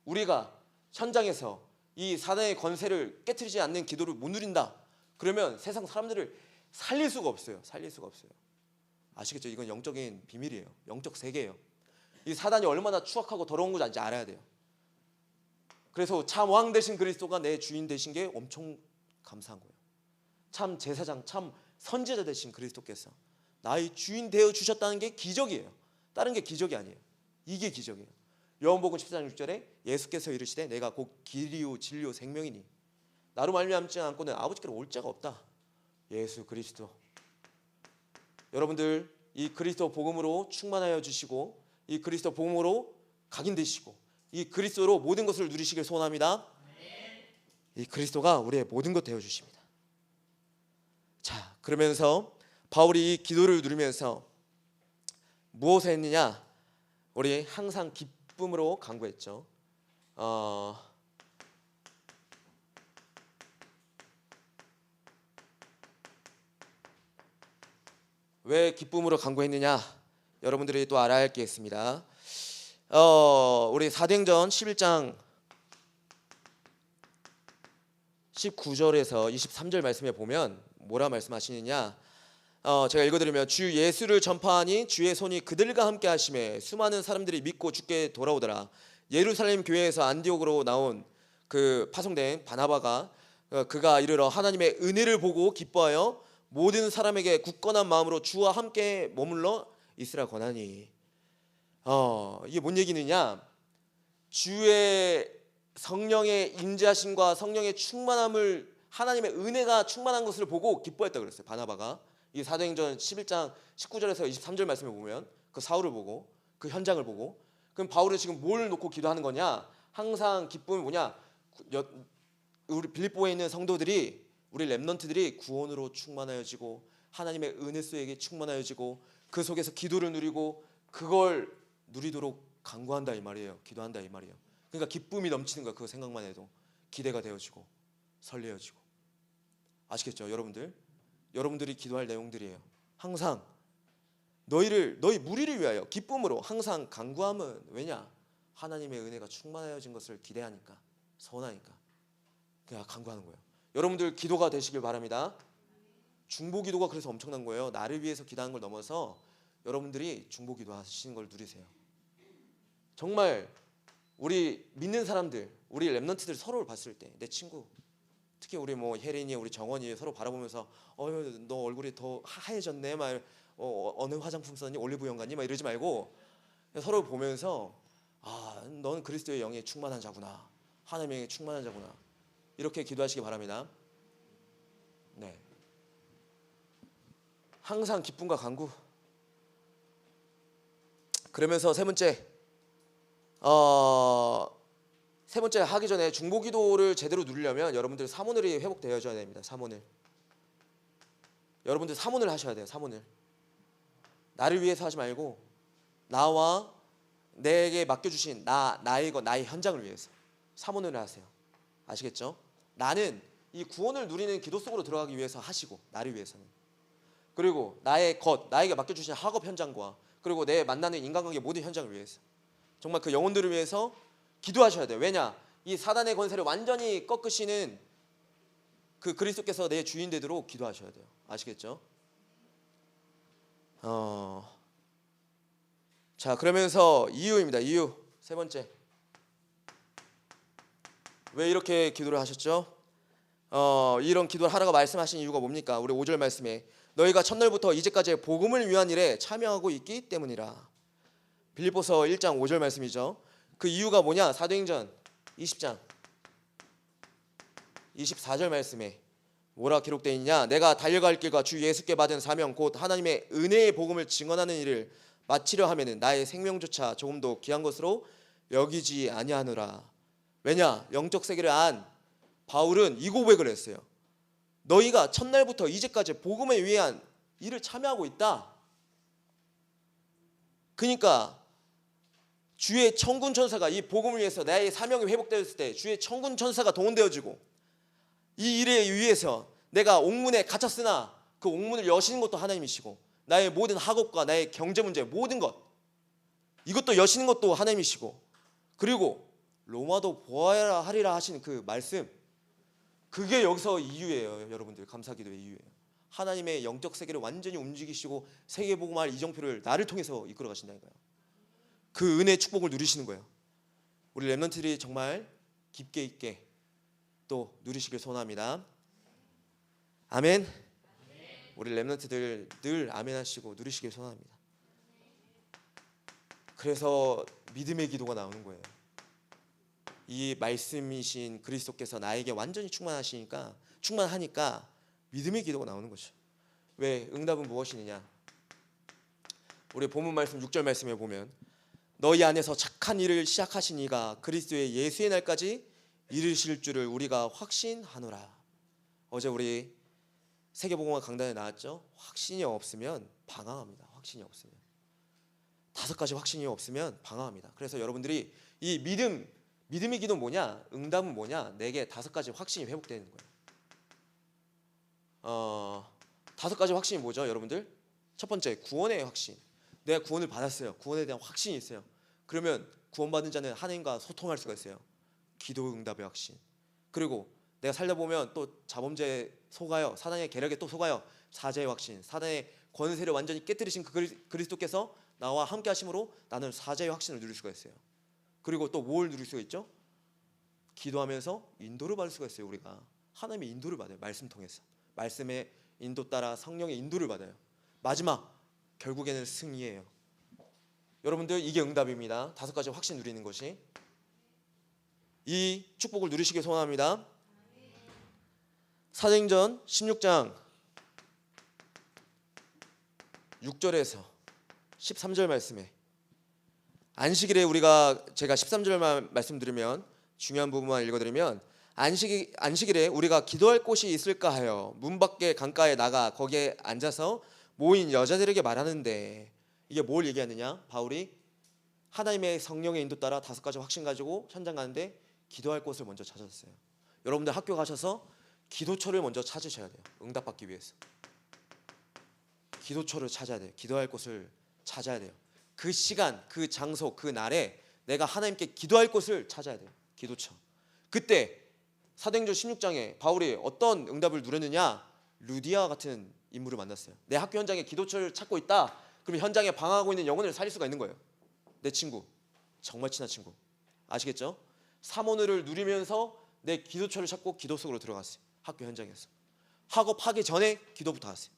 우리가 현장에서 이 사단의 권세를 깨트리지 않는 기도를 못 누린다, 그러면 세상 사람들을 살릴 수가 없어요. 살릴 수가 없어요. 아시겠죠? 이건 영적인 비밀이에요. 영적 세계예요. 이 사단이 얼마나 추악하고 더러운 건지 알아야 돼요. 그래서 참 왕 되신 그리스도가 내 주인 되신 게 엄청 감사한 거예요. 참 제사장, 참 선지자 되신 그리스도께서 나의 주인 되어 주셨다는 게 기적이에요. 다른 게 기적이 아니에요. 이게 기적이에요. 요한복음 14장 6절에 예수께서 이르시되 내가 곧 길이요 진리요 생명이니 나로 말미암지 않고는 아버지께로 올 자가 없다. 예수 그리스도. 여러분들 이 그리스도 복음으로 충만하여 주시고, 이 그리스도 복음으로 각인되시고, 이 그리스도로 모든 것을 누리시길 소원합니다. 이 그리스도가 우리의 모든 것 되어 주십니다. 자, 그러면서 바울이 이 기도를 누리면서 무엇을 했느냐? 우리 항상 기쁨으로 간구했죠. 왜 기쁨으로 간구했느냐? 여러분들이 또 알아야 할 게 있습니다. 우리 사도행전 11장 19절에서 23절 말씀에 보면 뭐라 말씀하시느냐? 제가 읽어드리면 주 예수를 전파하니 주의 손이 그들과 함께 하심에 수많은 사람들이 믿고 주께 돌아오더라. 예루살렘 교회에서 안디옥으로 나온 그 파송된 바나바가 그가 이르러 하나님의 은혜를 보고 기뻐하여 모든 사람에게 굳건한 마음으로 주와 함께 머물러 있으라 권하니. 이게 뭔 얘기느냐? 주의 성령의 인자심과 성령의 충만함을, 하나님의 은혜가 충만한 것을 보고 기뻐했다 그랬어요. 바나바가. 이 사도행전 11장 19절에서 23절 말씀에 보면 그 사울을 보고 그 현장을 보고, 그럼 바울은 지금 뭘 놓고 기도하는 거냐? 항상 기쁨이 뭐냐? 우리 빌립보에 있는 성도들이, 우리 렘넌트들이 구원으로 충만하여지고 하나님의 은혜 속에 충만하여지고 그 속에서 기도를 누리고 그걸 누리도록 간구한다 이 말이에요. 기도한다 이 말이에요. 그러니까 기쁨이 넘치는 거예요. 그거 생각만 해도 기대가 되어지고 설레어지고. 아시겠죠? 여러분들이 기도할 내용들이에요. 항상 너희 무리를 위하여 기쁨으로 항상 간구함은 왜냐? 하나님의 은혜가 충만하여진 것을 기대하니까, 소원하니까 그냥 간구하는 거예요. 여러분들 기도가 되시길 바랍니다. 중보기도가 그래서 엄청난 거예요. 나를 위해서 기도하는 걸 넘어서 여러분들이 중보기도 하시는 걸 누리세요. 정말 우리 믿는 사람들, 우리 렘넌트들 서로를 봤을 때, 내 친구, 특히 우리 뭐 혜린이, 우리 정원이 서로 바라보면서 너 얼굴이 더 하얘졌네, 막 어느 화장품 썼니, 올리브영 갔니, 막 이러지 말고 서로 보면서 넌 그리스도의 영에 충만한 자구나, 하나님의 영에 충만한 자구나, 이렇게 기도하시기 바랍니다. 네. 항상 기쁨과 간구. 그러면서 세 번째 하기 전에 중보기도를 제대로 누리려면 여러분들 사모늘이 회복되어져야 됩니다. 사모늘. 여러분들 사모늘 하셔야 돼요. 사모늘. 나를 위해서 하지 말고 나와 내게 맡겨주신 나의 현장을 위해서 사모늘을 하세요. 아시겠죠? 나는 이 구원을 누리는 기도 속으로 들어가기 위해서 하시고, 나를 위해서는. 그리고 나의 것, 나에게 맡겨주신 학업 현장과 그리고 내 만나는 인간관계 모든 현장을 위해서 정말 그 영혼들을 위해서 기도하셔야 돼요. 왜냐? 이 사단의 권세를 완전히 꺾으시는 그 그리스도께서 내 주인 되도록 기도하셔야 돼요. 아시겠죠? 자, 그러면서 이유입니다. 이유 세 번째. 왜 이렇게 기도를 하셨죠? 이런 기도를 하라고 말씀하신 이유가 뭡니까? 우리 5절 말씀에 너희가 첫날부터 이제까지 복음을 위한 일에 참여하고 있기 때문이라. 빌립보서 1장 5절 말씀이죠. 그 이유가 뭐냐? 사도행전 20장 24절 말씀에 뭐라 기록되어 있냐? 내가 달려갈 길과 주 예수께 받은 사명 곧 하나님의 은혜의 복음을 증언하는 일을 마치려 하면은 나의 생명조차 조금도 귀한 것으로 여기지 아니하노라. 왜냐? 영적 세계를 안 바울은 이 고백을 했어요. 너희가 첫날부터 이제까지 복음에 위한 일을 참여하고 있다. 그러니까 주의 천군 천사가 이 복음을 위해서 나의 사명이 회복되었을 때 주의 천군 천사가 동원되어지고 이 일에 위해서 내가 옥문에 갇혔으나 그 옥문을 여시는 것도 하나님이시고 나의 모든 학업과 나의 경제 문제 모든 것 이것도 여시는 것도 하나님이시고 그리고 로마도 보아야 하리라 하시는 그 말씀 그게 여기서 이유예요. 여러분들 감사기도의 이유예요. 하나님의 영적 세계를 완전히 움직이시고 세계복음할 이정표를 나를 통해서 이끌어 가신다니까요. 그 은혜의 축복을 누리시는 거예요. 우리 렘넌트들이 정말 깊게 있게 또 누리시길 소원합니다. 아멘. 우리 렘넌트들 늘 아멘 하시고 누리시길 소원합니다. 그래서 믿음의 기도가 나오는 거예요. 이 말씀이신 그리스도께서 나에게 완전히 충만하니까 믿음의 기도가 나오는 거죠. 왜? 응답은 무엇이느냐? 우리 본문 말씀 6절 말씀에 보면 너희 안에서 착한 일을 시작하신 이가 그리스도의 예수의 날까지 이르실 줄을 우리가 확신하노라. 어제 우리 세계복음화 강단에 나왔죠. 확신이 없으면 방황합니다. 확신이 없으면 5가지 확신이 없으면 방황합니다. 그래서 여러분들이 이 믿음의 기도 뭐냐? 응답은 뭐냐? 내게 5가지 확신이 회복되는 거예요. 5가지 확신이 뭐죠, 여러분들? 첫 번째, 구원의 확신. 내가 구원을 받았어요. 구원에 대한 확신이 있어요. 그러면 구원받은 자는 하나님과 소통할 수가 있어요. 기도 응답의 확신. 그리고 내가 살다 보면 또 자범죄에 속아요. 사단의 계략에 또 속아요. 사죄의 확신. 사단의 권세를 완전히 깨뜨리신 그 그리스도께서 나와 함께 하심으로 나는 사죄의 확신을 누릴 수가 있어요. 그리고 또 뭘 누릴 수가 있죠? 기도하면서 인도를 받을 수가 있어요. 우리가 하나님의 인도를 받아요. 말씀 통해서 말씀의 인도 따라 성령의 인도를 받아요. 마지막 결국에는 승리예요. 여러분들 이게 응답입니다. 5가지 확신 누리는 것이 이 축복을 누리시길 소원합니다. 사도행전 16장 6절에서 13절 말씀에 안식일에 제가 13절만 말씀드리면 중요한 부분만 읽어드리면 안식일에 우리가 기도할 곳이 있을까 하여 문 밖에 강가에 나가 거기에 앉아서 모인 여자들에게 말하는데 이게 뭘 얘기하느냐? 바울이 하나님의 성령의 인도 따라 5가지 확신 가지고 현장 가는데 기도할 곳을 먼저 찾았어요. 여러분들 학교 가셔서 기도처를 먼저 찾으셔야 돼요. 응답받기 위해서 기도처를 찾아야 돼요. 기도할 곳을 찾아야 돼요. 그 시간, 그 장소, 그 날에 내가 하나님께 기도할 곳을 찾아야 돼요. 기도처. 그때 사도행전 16장에 바울이 어떤 응답을 누렸느냐? 루디아 같은 인물을 만났어요. 내 학교 현장에 기도처를 찾고 있다. 그럼 현장에 방황하고 있는 영혼을 살릴 수가 있는 거예요. 내 친구, 정말 친한 친구. 아시겠죠? 사모늘을 누리면서 내 기도처를 찾고 기도 속으로 들어갔어요. 학교 현장에서. 학업하기 전에 기도부터 하세요.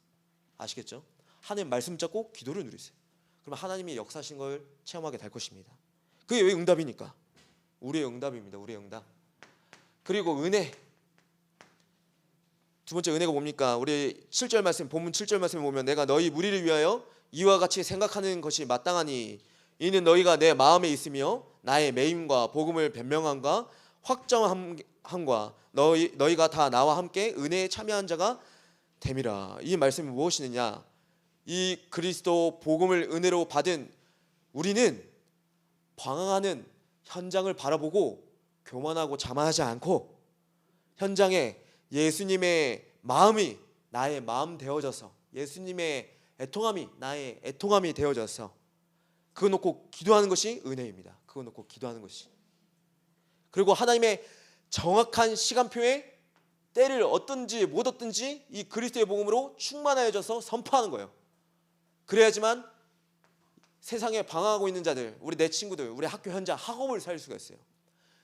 아시겠죠? 하나님 말씀 잡고 기도를 누리세요. 그러면 하나님이 역사하신 걸 체험하게 될 것입니다. 그게 왜 응답이니까? 우리의 응답입니다. 우리의 응답. 그리고 은혜. 두 번째 은혜가 뭡니까? 우리 7절 말씀, 본문 7절 말씀에 보면 내가 너희 무리를 위하여 이와 같이 생각하는 것이 마땅하니 이는 너희가 내 마음에 있으며 나의 매임과 복음을 변명함과 확정함과 너희가 다 나와 함께 은혜에 참여한 자가 됨이라. 이 말씀이 무엇이느냐? 이 그리스도 복음을 은혜로 받은 우리는 방황하는 현장을 바라보고 교만하고 자만하지 않고 현장에 예수님의 마음이 나의 마음 되어져서 예수님의 애통함이 나의 애통함이 되어져서 그거 놓고 기도하는 것이 은혜입니다. 그거 놓고 기도하는 것이. 그리고 하나님의 정확한 시간표에 때를 얻든지 못 얻든지 이 그리스도의 복음으로 충만하여져서 선포하는 거예요. 그래야지만 세상에 방황하고 있는 자들, 우리 내 친구들, 우리 학교 현장, 학업을 살릴 수가 있어요.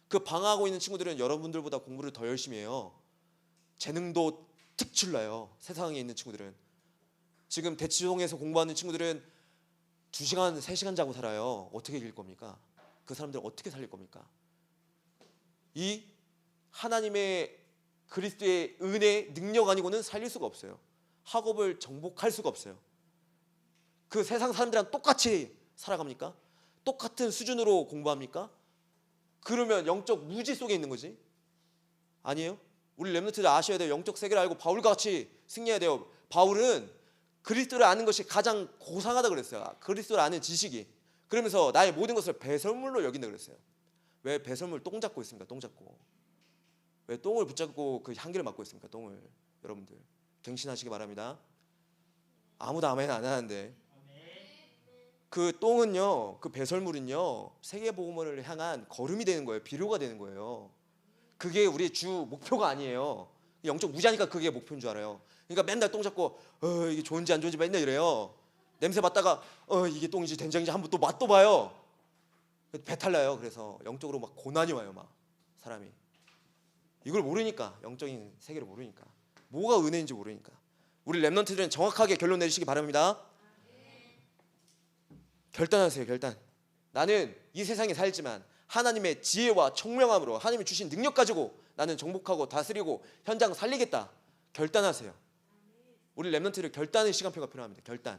그 방황하고 있는 친구들은 여러분들보다 공부를 더 열심히 해요. 재능도 특출나요. 세상에 있는 친구들은. 지금 대치동에서 공부하는 친구들은 2시간, 3시간 자고 살아요. 어떻게 이길 겁니까? 그 사람들 어떻게 살릴 겁니까? 이 하나님의 그리스도의 은혜, 능력 아니고는 살릴 수가 없어요. 학업을 정복할 수가 없어요. 그 세상 사람들이랑 똑같이 살아갑니까? 똑같은 수준으로 공부합니까? 그러면 영적 무지 속에 있는 거지? 아니에요? 우리 렘넌트들 아셔야 돼요. 영적 세계를 알고 바울과 같이 승리해야 돼요. 바울은 그리스도를 아는 것이 가장 고상하다 그랬어요. 그리스도를 아는 지식이. 그러면서 나의 모든 것을 배설물로 여긴다 그랬어요. 왜 배설물 똥 잡고 있습니까? 똥 잡고. 왜 똥을 붙잡고 그 향기를 맡고 있습니까? 똥을. 여러분들 갱신하시기 바랍니다. 아무도 아멘 안 하는데. 그 똥은요, 그 배설물은요, 세계복음을 향한 걸음이 되는 거예요. 비료가 되는 거예요. 그게 우리의 주 목표가 아니에요. 영적 무지하니까 그게 목표인 줄 알아요. 그러니까 맨날 똥 잡고 이게 좋은지 안 좋은지 맨날 이래요. 냄새 맡다가 이게 똥인지 된장인지 한번 또 맛도 봐요. 배탈 나요. 그래서 영적으로 막 고난이 와요. 막 사람이. 이걸 모르니까, 영적인 세계를 모르니까, 뭐가 은혜인지 모르니까. 우리 렘넌트들은 정확하게 결론 내주시기 바랍니다. 결단하세요. 결단. 나는 이 세상에 살지만 하나님의 지혜와 총명함으로 하나님이 주신 능력 가지고 나는 정복하고 다스리고 현장 살리겠다. 결단하세요. 우리 렘넌트들 결단의 시간표가 필요합니다. 결단.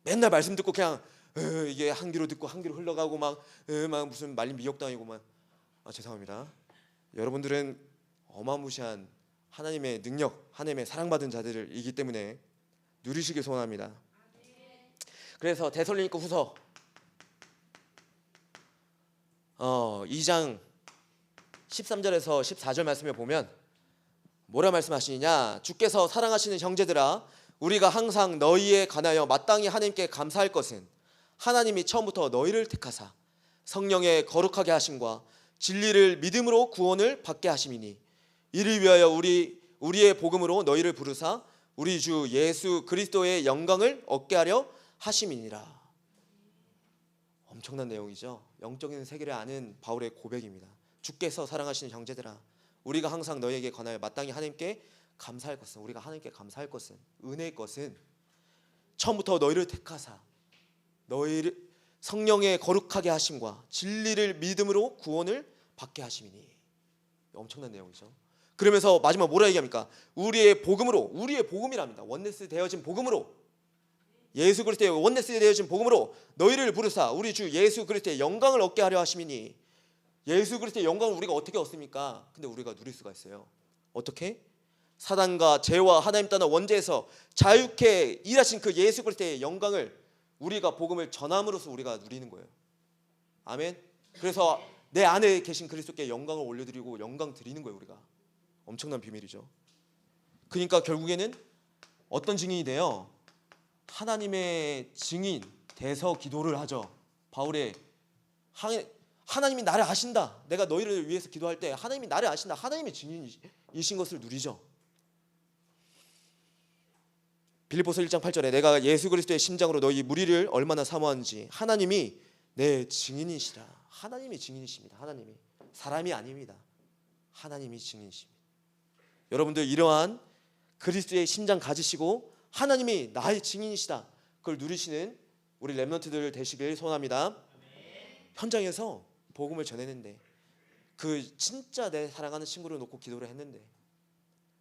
맨날 말씀 듣고 그냥 이게 한 귀로 듣고 한 귀로 흘러가고 막 무슨 말린 미역당이고 막 죄송합니다. 여러분들은 어마무시한 하나님의 능력, 하나님의 사랑받은 자들이기 때문에 누리시길 소원합니다. 그래서 데살로니가 후서 2장 13절에서 14절 말씀에 보면 뭐라 말씀하시느냐? 주께서 사랑하시는 형제들아, 우리가 항상 너희에 관하여 마땅히 하나님께 감사할 것은 하나님이 처음부터 너희를 택하사 성령의 거룩하게 하심과 진리를 믿음으로 구원을 받게 하심이니, 이를 위하여 우리의 복음으로 너희를 부르사 우리 주 예수 그리스도의 영광을 얻게 하려 하심이니라. 엄청난 내용이죠. 영적인 세계를 아는 바울의 고백입니다. 주께서 사랑하시는 형제들아, 우리가 항상 너희에게 관하여 마땅히 하나님께 감사할 것은, 우리가 하나님께 감사할 것은, 은혜의 것은 처음부터 너희를 택하사 너희를 성령의 거룩하게 하심과 진리를 믿음으로 구원을 받게 하심이니. 엄청난 내용이죠. 그러면서 마지막 뭐라 얘기합니까? 우리의 복음으로, 우리의 복음이랍니다. 원네스 되어진 복음으로, 예수 그리스도의 원네스 되어진 복음으로 너희를 부르사 우리 주 예수 그리스도의 영광을 얻게 하려 하심이니. 예수 그리스도의 영광을 우리가 어떻게 얻습니까? 근데 우리가 누릴 수가 있어요. 어떻게? 사단과 죄와 하나님 떠나 원죄에서 자유케 일하신 그 예수 그리스도의 영광을 우리가 복음을 전함으로써 우리가 누리는 거예요. 아멘. 그래서 내 안에 계신 그리스도께 영광을 올려드리고 영광 드리는 거예요. 우리가. 엄청난 비밀이죠. 그러니까 결국에는 어떤 증인이 돼요? 하나님의 증인 대서 기도를 하죠. 바울의 하나님이 나를 아신다. 내가 너희를 위해서 기도할 때 하나님이 나를 아신다. 하나님의 증인이신 것을 누리죠. 빌립보서 1장 8절에 내가 예수 그리스도의 심장으로 너희 무리를 얼마나 사모하는지 하나님이 내 증인이시라. 하나님이 증인이십니다. 하나님이, 사람이 아닙니다. 하나님이 증인이십니다. 여러분들 이러한 그리스도의 심장 가지시고 하나님이 나의 증인이시다, 그걸 누리시는 우리 렘넌트들 되시길 소원합니다. 현장에서 복음을 전했는데, 그 진짜 내 사랑하는 친구를 놓고 기도를 했는데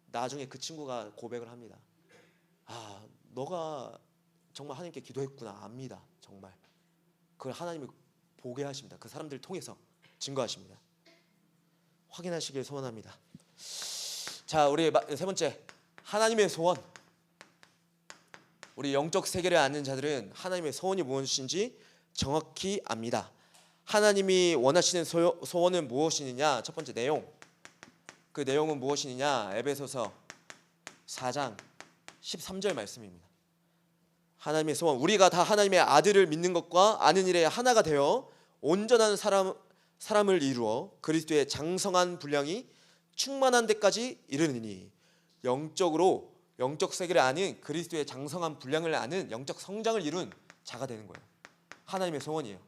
나중에 그 친구가 고백을 합니다. 아, 너가 정말 하나님께 기도했구나 압니다. 정말 그걸 하나님이 보게 하십니다. 그 사람들을 통해서 증거하십니다. 확인하시길 소원합니다. 자, 우리 세 번째, 하나님의 소원. 우리 영적 세계를 아는 자들은 하나님의 소원이 무엇인지 정확히 압니다. 하나님이 원하시는 소원은 무엇이느냐? 첫 번째 내용. 그 내용은 무엇이느냐? 에베소서 4장 13절 말씀입니다. 하나님의 소원, 우리가 다 하나님의 아들을 믿는 것과 아는 일에 하나가 되어 온전한 사람을 이루어 그리스도의 장성한 분량이 충만한 데까지 이르느니, 영적 세계를 아는, 그리스도의 장성한 분량을 아는 영적 성장을 이룬 자가 되는 거예요. 하나님의 소원이에요.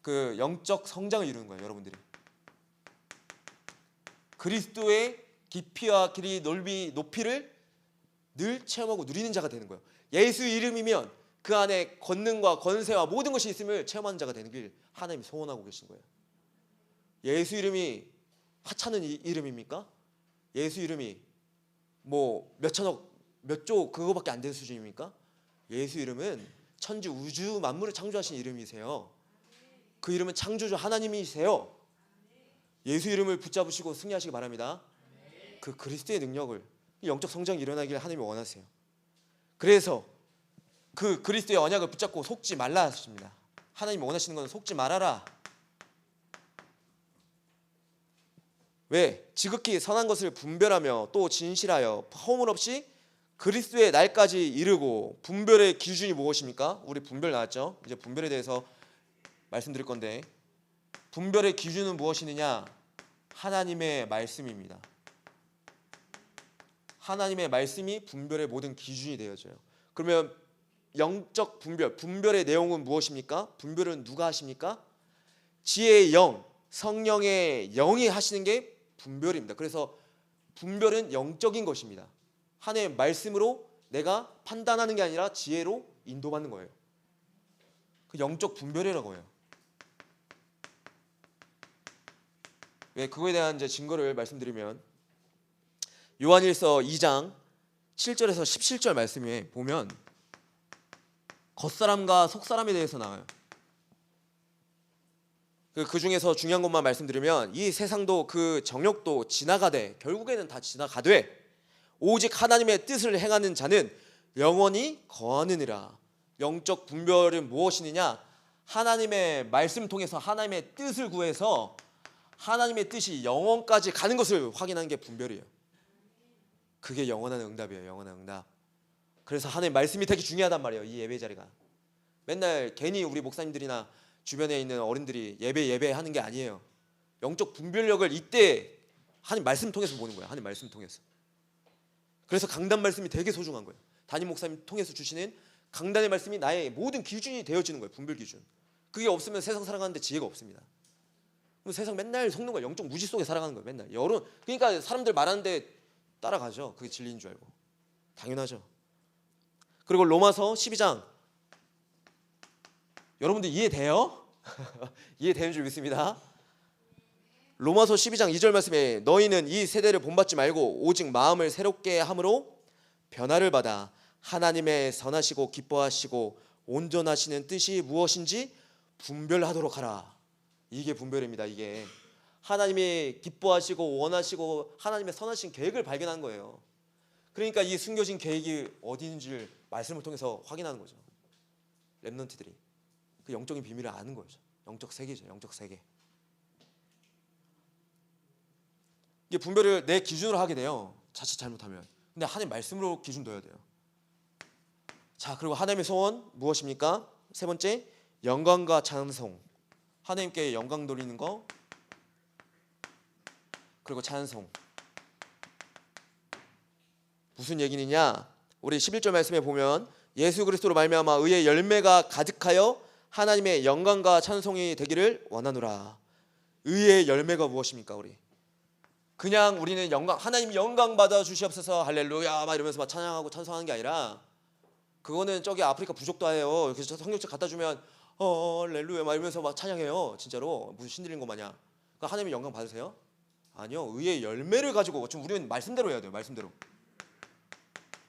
그 영적 성장을 이루는 거예요. 여러분들이 그리스도의 깊이와 길이, 넓이, 높이를 늘 체험하고 누리는 자가 되는 거예요. 예수 이름이면 그 안에 권능과 권세와 모든 것이 있음을 체험하는 자가 되는 길 하나님이 소원하고 계신 거예요. 예수 이름이 하찮은 이름입니까? 예수 이름이 뭐 몇천억, 몇 조 그거밖에 안 되는 수준입니까? 예수 이름은 천지 우주 만물을 창조하신 이름이세요. 그 이름은 창조주 하나님이세요. 예수 이름을 붙잡으시고 승리하시기 바랍니다. 그 그리스도의 능력을, 영적 성장이 일어나기를 하나님이 원하세요. 그래서 그 그리스도의 언약을 붙잡고 속지 말라 하십니다. 하나님이 원하시는 것은 속지 말아라. 왜? 지극히 선한 것을 분별하며 또 진실하여 허물 없이 그리스도의 날까지 이르고. 분별의 기준이 무엇입니까? 우리 분별 나왔죠? 이제 분별에 대해서 말씀드릴 건데, 분별의 기준은 무엇이느냐? 하나님의 말씀입니다. 하나님의 말씀이 분별의 모든 기준이 되어져요. 그러면 영적 분별의 내용은 무엇입니까? 분별은 누가 하십니까? 지혜의 영, 성령의 영이 하시는 게 분별입니다. 그래서 분별은 영적인 것입니다. 하나님의 말씀으로 내가 판단하는 게 아니라 지혜로 인도받는 거예요. 그 영적 분별이라고 해요. 왜? 그거에 대한 이제 증거를 말씀드리면, 요한일서 2장 7절에서 17절 말씀에 보면 겉사람과 속사람에 대해서 나와요. 그 중에서 중요한 것만 말씀드리면, 이 세상도 그 정욕도 지나가되, 결국에는 다 지나가되 오직 하나님의 뜻을 행하는 자는 영원히 거하느니라. 영적 분별은 무엇이느냐? 하나님의 말씀 통해서 하나님의 뜻을 구해서 하나님의 뜻이 영원까지 가는 것을 확인하는 게 분별이에요. 그게 영원한 응답이에요. 영원한 응답. 그래서 하나님의 말씀이 되게 중요하단 말이에요. 이 예배 자리가 맨날 괜히 우리 목사님들이나 주변에 있는 어른들이 예배 하는 게 아니에요. 영적 분별력을 이때 하나님 말씀 통해서 보는 거예요. 하나님 말씀 통해서. 그래서 강단 말씀이 되게 소중한 거예요. 담임 목사님 통해서 주시는 강단의 말씀이 나의 모든 기준이 되어지는 거예요. 분별 기준. 그게 없으면 세상 살아가는데 지혜가 없습니다. 그럼 세상 맨날 속는 거예요. 영적 무지 속에 살아가는 거예요. 맨날 그러니까 사람들 말하는데 따라가죠. 그게 진리인 줄 알고. 당연하죠. 그리고 로마서 12장, 여러분들 이해돼요? 이해되는 줄 믿습니다. 로마서 12장 2절 말씀에 너희는 이 세대를 본받지 말고 오직 마음을 새롭게 함으로 변화를 받아 하나님의 선하시고 기뻐하시고 온전하시는 뜻이 무엇인지 분별하도록 하라. 이게 분별입니다. 이게 하나님이 기뻐하시고 원하시고 하나님의 선하신 계획을 발견한 거예요. 그러니까 이 숨겨진 계획이 어디 있는지를 말씀을 통해서 확인하는 거죠. 렘넌트들이 그 영적인 비밀을 아는 거죠. 영적 세계죠. 영적 세계. 이게 분별을 내 기준으로 하게 돼요. 자칫 잘못하면. 근데 하나님 말씀으로 기준 둬야 돼요. 자, 그리고 하나님의 소원 무엇입니까? 세 번째, 영광과 찬송. 하나님께 영광 돌리는 거, 그리고 찬송. 무슨 얘기느냐? 우리 11절 말씀에 보면 예수 그리스도로 말미암아 의의 열매가 가득하여 하나님의 영광과 찬송이 되기를 원하노라. 의의 열매가 무엇입니까? 우리 그냥 우리는 하나님 영광 받아 주시옵소서 할렐루야 막 이러면서 막 찬양하고 찬송하는 게 아니라, 그거는 저기 아프리카 부족도 해요. 그래서 성경책 갖다 주면 할렐루야 막 이러면서 막 찬양해요. 진짜로 무슨 신들린 거 마냥. 그러니까 하나님의 영광 받으세요? 아니요. 의의 열매를 가지고, 지금 우리는 말씀대로 해야 돼요. 말씀대로.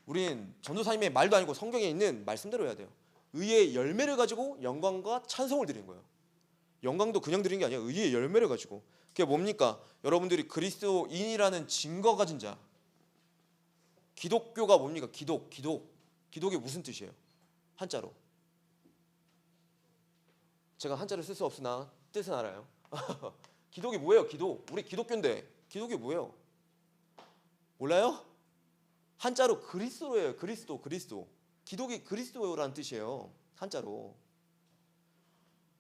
우린 전도사님의 말도 아니고 성경에 있는 말씀대로 해야 돼요. 의의 열매를 가지고 영광과 찬송을 드리는 거예요. 영광도 그냥 드리는 게 아니라 의의 열매를 가지고. 그게 뭡니까? 여러분들이 그리스도인이라는 증거 가진 자. 기독교가 뭡니까? 기독이 무슨 뜻이에요? 한자로. 제가 한자를 쓸 수 없으나 뜻은 알아요. 기독이 뭐예요? 우리 기독교인데 기독이 뭐예요? 몰라요? 한자로 그리스도예요. 그리스도. 기독이 그리스도라는 뜻이에요. 한자로.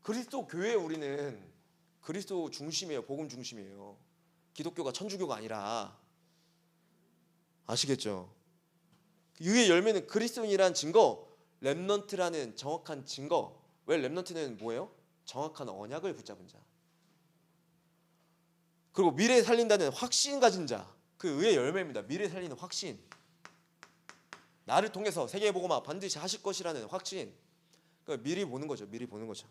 그리스도 교회 우리는 그리스도 중심이에요. 복음 중심이에요. 기독교가 천주교가 아니라. 아시겠죠? 유의 열매는 그리스도인이라는 증거, 렘넌트라는 정확한 증거. 왜 렘넌트는 뭐예요? 정확한 언약을 붙잡은 자. 그리고 미래 살린다는 확신 가진 자. 그 의의 열매입니다. 미래 살리는 확신. 나를 통해서 세계의 복음화 반드시 하실 것이라는 확신. 그러니까 미리 보는 거죠. 미리 보는 거죠.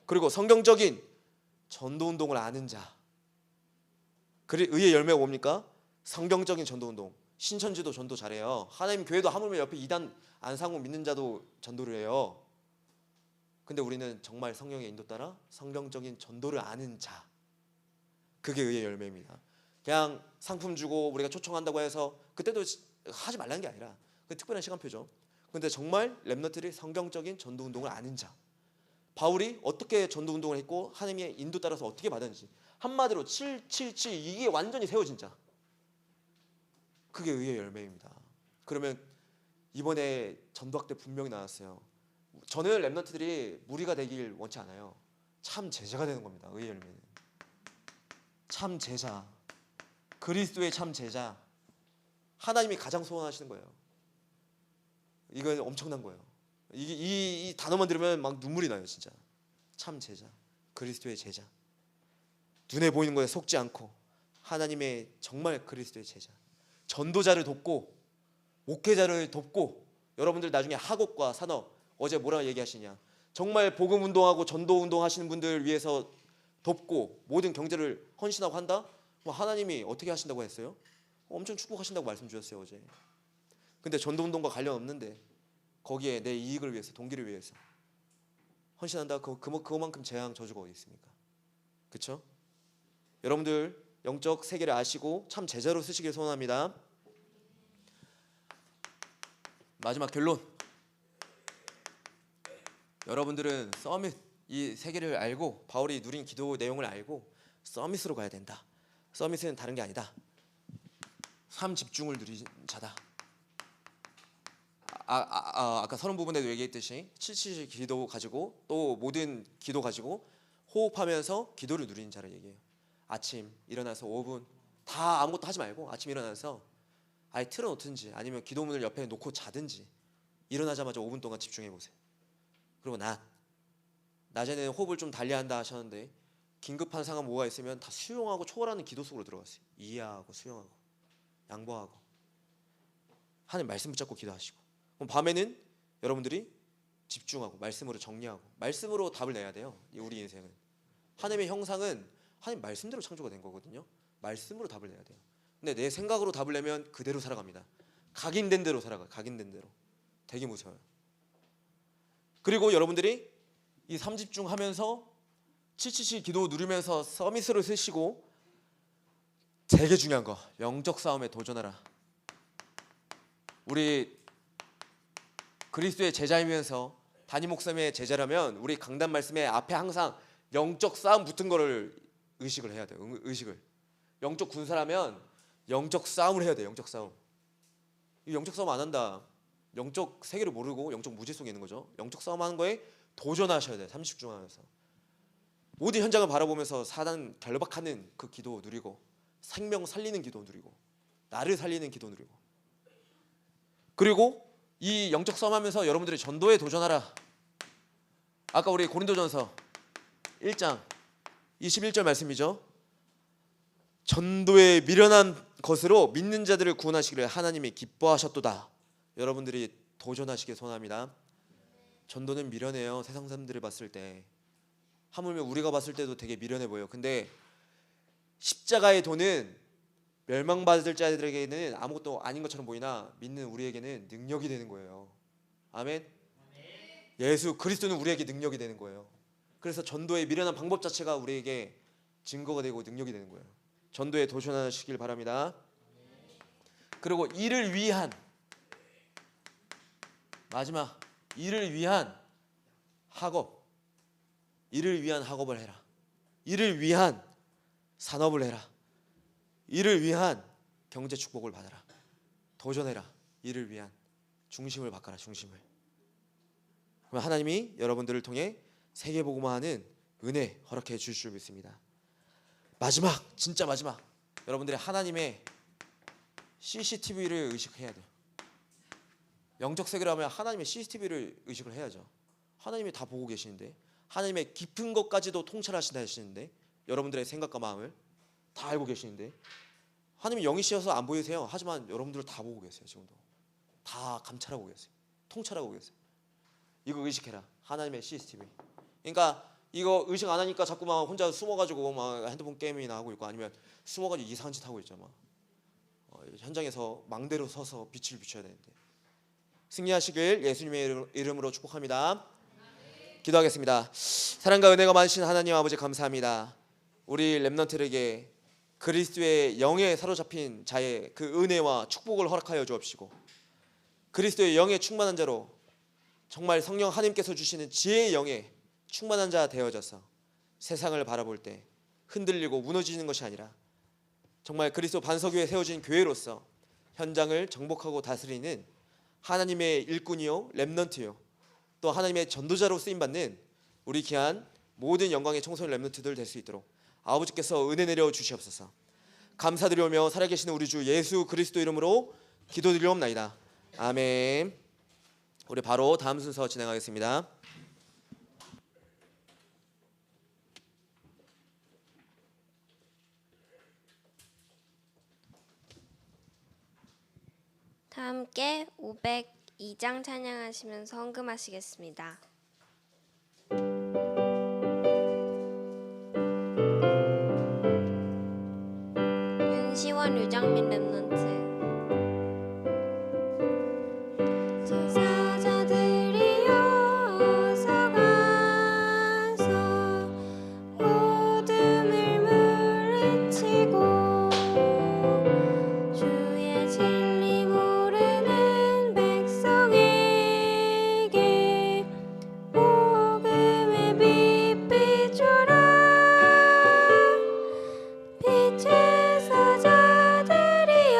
그리고 성경적인 전도 운동을 아는 자. 의의 열매가 뭡니까? 성경적인 전도 운동. 신천지도 전도 잘해요. 하나님 교회도 하물며 옆에 이단 안상호 믿는 자도 전도를 해요. 근데 우리는 정말 성령의 인도 따라 성경적인 전도를 아는 자. 그게 의의 열매입니다. 그냥 상품 주고 우리가 초청한다고 해서 그때도 하지 말라는 게 아니라 그 특별한 시간표죠. 근데 정말 렘넌트들이 성경적인 전도 운동을 아는 자. 바울이 어떻게 전도 운동을 했고 하나님의 인도 따라서 어떻게 받았는지 한마디로 777 이게 완전히 세워진 자. 그게 의의 열매입니다. 그러면 이번에 전도학 때 분명히 나왔어요. 저는 렘넌트들이 무리가 되길 원치 않아요. 참 제자가 되는 겁니다. 의의 열매는 참 제자, 그리스도의 참 제자. 하나님이 가장 소원하시는 거예요. 이건 엄청난 거예요. 이 단어만 들으면 막 눈물이 나요. 진짜 참 제자, 그리스도의 제자. 눈에 보이는 거에 속지 않고 하나님의 정말 그리스도의 제자. 전도자를 돕고 목회자를 돕고 여러분들 나중에 학업과 산업 어제 뭐라고 얘기하시냐. 정말 복음 운동하고 전도 운동하시는 분들 위해서 돕고 모든 경제를 헌신하고 한다? 뭐 하나님이 어떻게 하신다고 했어요? 엄청 축복하신다고 말씀 주셨어요 어제. 근데 전도 운동과 관련 없는데 거기에 내 이익을 위해서 동기를 위해서 헌신한다? 그거만큼 재앙 저주가 어디 있습니까? 그렇죠? 여러분들 영적 세계를 아시고 참 제자로 쓰시길 소원합니다. 마지막 결론. 여러분들은 서밋 이 세계를 알고 바울이 누린 기도 내용을 알고 서밋으로 가야 된다. 서밋은 다른 게 아니다. 삶 집중을 누린 자다. 아까 서론 부분에도 얘기했듯이 777 기도 가지고 또 모든 기도 가지고 호흡하면서 기도를 누리는 자를 얘기해요. 아침 일어나서 5분 다 아무것도 하지 말고 아침 일어나서 아예 틀어놓든지 아니면 기도문을 옆에 놓고 자든지 일어나자마자 5분 동안 집중해 보세요. 그리고 낮에는 호흡을 좀 달리한다 하셨는데 긴급한 상황 뭐가 있으면 다 수용하고 초월하는 기도 속으로 들어갔어요. 이해하고 수용하고 양보하고 하나님 말씀 붙잡고 기도하시고. 그럼 밤에는 여러분들이 집중하고 말씀으로 정리하고 말씀으로 답을 내야 돼요. 우리 인생은 하나님의 형상은 하나님 말씀대로 창조가 된 거거든요. 말씀으로 답을 내야 돼요. 근데 내 생각으로 답을 내면 그대로 살아갑니다. 각인된 대로 살아가. 각인된 대로. 되게 무서워요. 그리고 여러분들이 이 삼집중하면서 777 기도 누리면서 서밋으로 쓰시고 되게 중요한 거 영적 싸움에 도전하라. 우리 그리스도의 제자이면서 담임 목사님의 제자라면 우리 강단 말씀에 앞에 항상 영적 싸움 붙은 거를 의식을 해야 돼요. 의식을. 영적 군사라면 영적 싸움을 해야 돼요. 영적 싸움. 이 영적 싸움 안 한다. 영적 세계를 모르고 영적 무지 속에 있는 거죠. 영적 싸움 하는 거에 도전하셔야 돼요. 30중 하면서. 모든 현장을 바라보면서 사단 결박하는 그 기도 누리고 생명 살리는 기도 누리고 나를 살리는 기도 누리고 그리고 이 영적 싸움 하면서 여러분들이 전도에 도전하라. 아까 우리 고린도전서 1장 21절 말씀이죠. 전도에 미련한 것으로 믿는 자들을 구원하시기를 하나님이 기뻐하셨도다. 여러분들이 도전하시길 소원합니다. 전도는 미련해요. 세상 사람들이 봤을 때 하물며 우리가 봤을 때도 되게 미련해 보여요. 근데 십자가의 도는 멸망받을 자들에게는 아무것도 아닌 것처럼 보이나 믿는 우리에게는 능력이 되는 거예요. 아멘. 예수 그리스도는 우리에게 능력이 되는 거예요. 그래서 전도의 미련한 방법 자체가 우리에게 증거가 되고 능력이 되는 거예요. 전도에 도전하시길 바랍니다. 그리고 이를 위한 마지막 이를 위한 학업, 이를 위한 학업을 해라. 이를 위한 산업을 해라. 이를 위한 경제 축복을 받아라. 도전해라. 이를 위한 중심을 바꿔라. 중심을. 그럼 하나님이 여러분들을 통해 세계복음화하는 은혜 허락해 주실 줄 믿습니다. 마지막, 진짜 마지막, 여러분들이 하나님의 CCTV를 의식해야 돼요. 영적 세계라면 하나님의 CCTV를 의식을 해야죠. 하나님이 다 보고 계시는데, 하나님의 깊은 것까지도 통찰하신다 하시는데, 여러분들의 생각과 마음을 다 알고 계시는데, 하나님이 영이시여서 안 보이세요. 하지만 여러분들을 다 보고 계세요. 지금도 다 감찰하고 계세요. 통찰하고 계세요. 이거 의식해라. 하나님의 CCTV. 그러니까 이거 의식 안 하니까 자꾸만 혼자 숨어가지고 막 핸드폰 게임이나 하고 있고, 아니면 숨어가지고 이상한 짓 하고 있죠. 막 현장에서 망대로 서서 빛을 비춰야 되는데. 승리하시길 예수님의 이름으로 축복합니다. 기도하겠습니다. 사랑과 은혜가 많으신 하나님 아버지, 감사합니다. 우리 렘넌트에게 그리스도의 영에 사로잡힌 자의 그 은혜와 축복을 허락하여 주옵시고, 그리스도의 영에 충만한 자로 정말 성령 하나님께서 주시는 지혜의 영에 충만한 자 되어져서 세상을 바라볼 때 흔들리고 무너지는 것이 아니라 정말 그리스도 반석 위에 세워진 교회로서 현장을 정복하고 다스리는 하나님의 일꾼이요, 렘넌트요, 또 하나님의 전도자로 쓰임받는 우리 귀한 모든 영광의 청소년 렘넌트들 될 수 있도록 아버지께서 은혜 내려 주시옵소서. 감사드리오며 살아계시는 우리 주 예수 그리스도 이름으로 기도드리옵나이다. 아멘. 우리 바로 다음 순서 진행하겠습니다. 다 함께 502장 찬양하시면서 헌금하시겠습니다. 윤시원, 류정민 랩런트. 제사자들이 어서 가서 어둠을 물리치고 주의 진리 모르는 백성에게 복음의 빛 비춰라. 빛의 사자들이여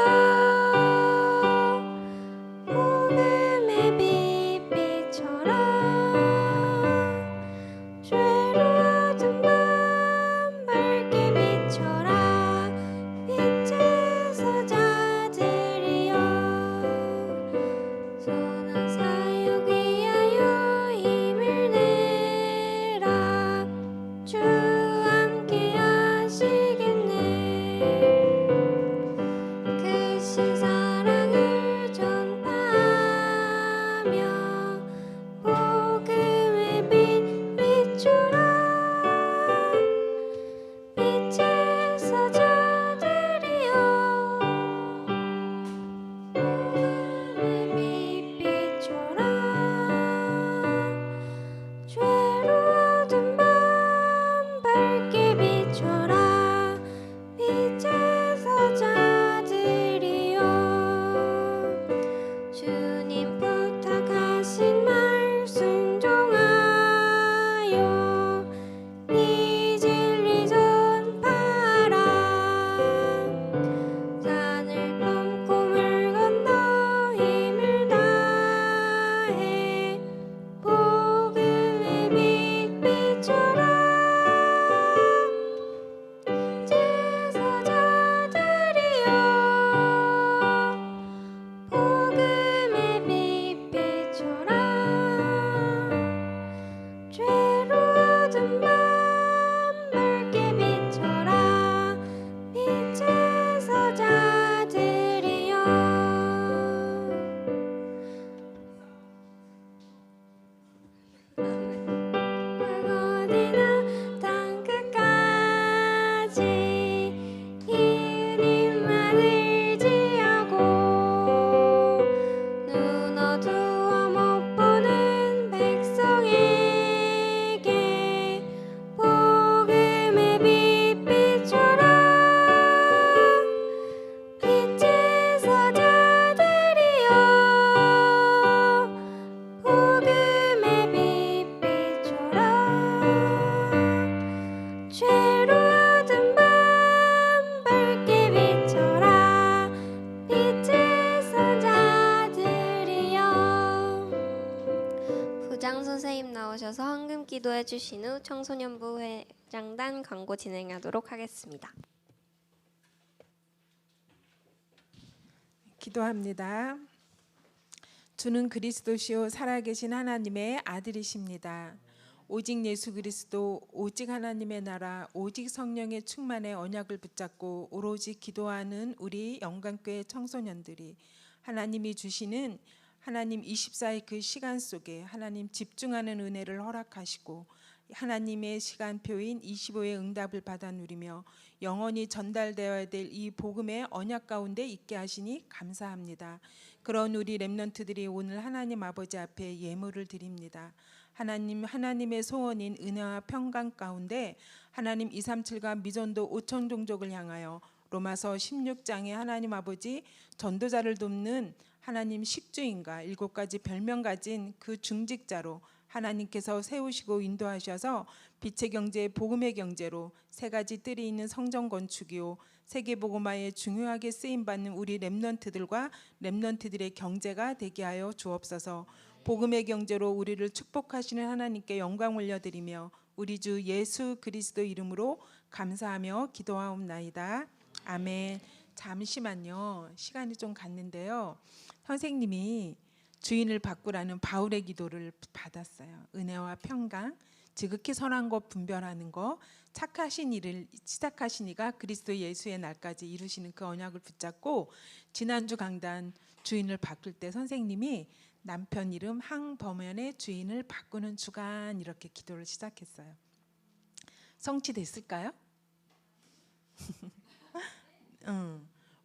부장 선생님 나오셔서 헌금 기도해 주신 후 청소년부 회장단 광고 진행하도록 하겠습니다. 기도합니다. 주는 그리스도시요 살아계신 하나님의 아들이십니다. 오직 예수 그리스도, 오직 하나님의 나라, 오직 성령의 충만의 언약을 붙잡고 오로지 기도하는 우리 영광교회 청소년들이 하나님이 주시는 하나님 24의 그 시간 속에 하나님 집중하는 은혜를 허락하시고 하나님의 시간표인 25의 응답을 받아 누리며 영원히 전달되어야 될 이 복음의 언약 가운데 있게 하시니 감사합니다. 그런 우리 렘넌트들이 오늘 하나님 아버지 앞에 예물을 드립니다. 하나님의 소원인 은혜와 평강 가운데 하나님 237과 미전도 5천 종족을 향하여 로마서 16장에 하나님 아버지 전도자를 돕는 하나님 식주인과 7가지 별명 가진 그 중직자로 하나님께서 세우시고 인도하셔서 빛의 경제, 복음의 경제로 3가지 뜰이 있는 성전 건축이요 세계복음화에 중요하게 쓰임받는 우리 렘넌트들과 렘넌트들의 경제가 되게 하여 주옵소서. 복음의 경제로 우리를 축복하시는 하나님께 영광 올려드리며 우리 주 예수 그리스도 이름으로 감사하며 기도하옵나이다. 아멘. 잠시만요. 시간이 좀 갔는데요. 선생님이 주인을 바꾸라는 바울의 기도를 받았어요. 은혜와 평강, 지극히 선한 것 분별하는 것, 착하신 일을 시작하신 이가 그리스도 예수의 날까지 이루시는 그 언약을 붙잡고 지난주 강단 주인을 바꿀 때 선생님이 남편 이름 항범연의 주인을 바꾸는 주간 이렇게 기도를 시작했어요. 성취됐을까요?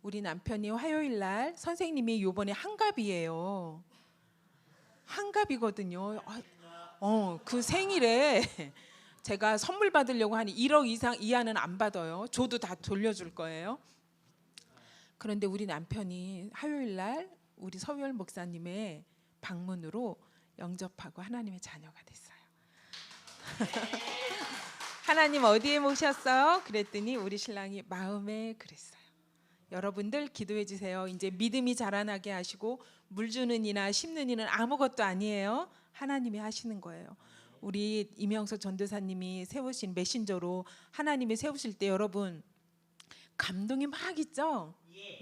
우리 남편이 화요일 날 선생님이 요번에 한갑이에요. 한갑이거든요. 그 생일에 제가 선물 받으려고 하니 1억 이상 이하는 안 받아요. 저도 다 돌려줄 거예요. 그런데 우리 남편이 화요일 날 우리 서유열 목사님의 방문으로 영접하고 하나님의 자녀가 됐어요. 하나님 어디에 모셨어요? 그랬더니 우리 신랑이 마음에 그랬어요. 여러분들 기도해 주세요. 이제 믿음이 자라나게 하시고 물 주는 이나 심는 이는 아무것도 아니에요. 하나님이 하시는 거예요. 우리 이명석 전도사님이 세우신 메신저로 하나님이 세우실 때 여러분 감동이 막 있죠?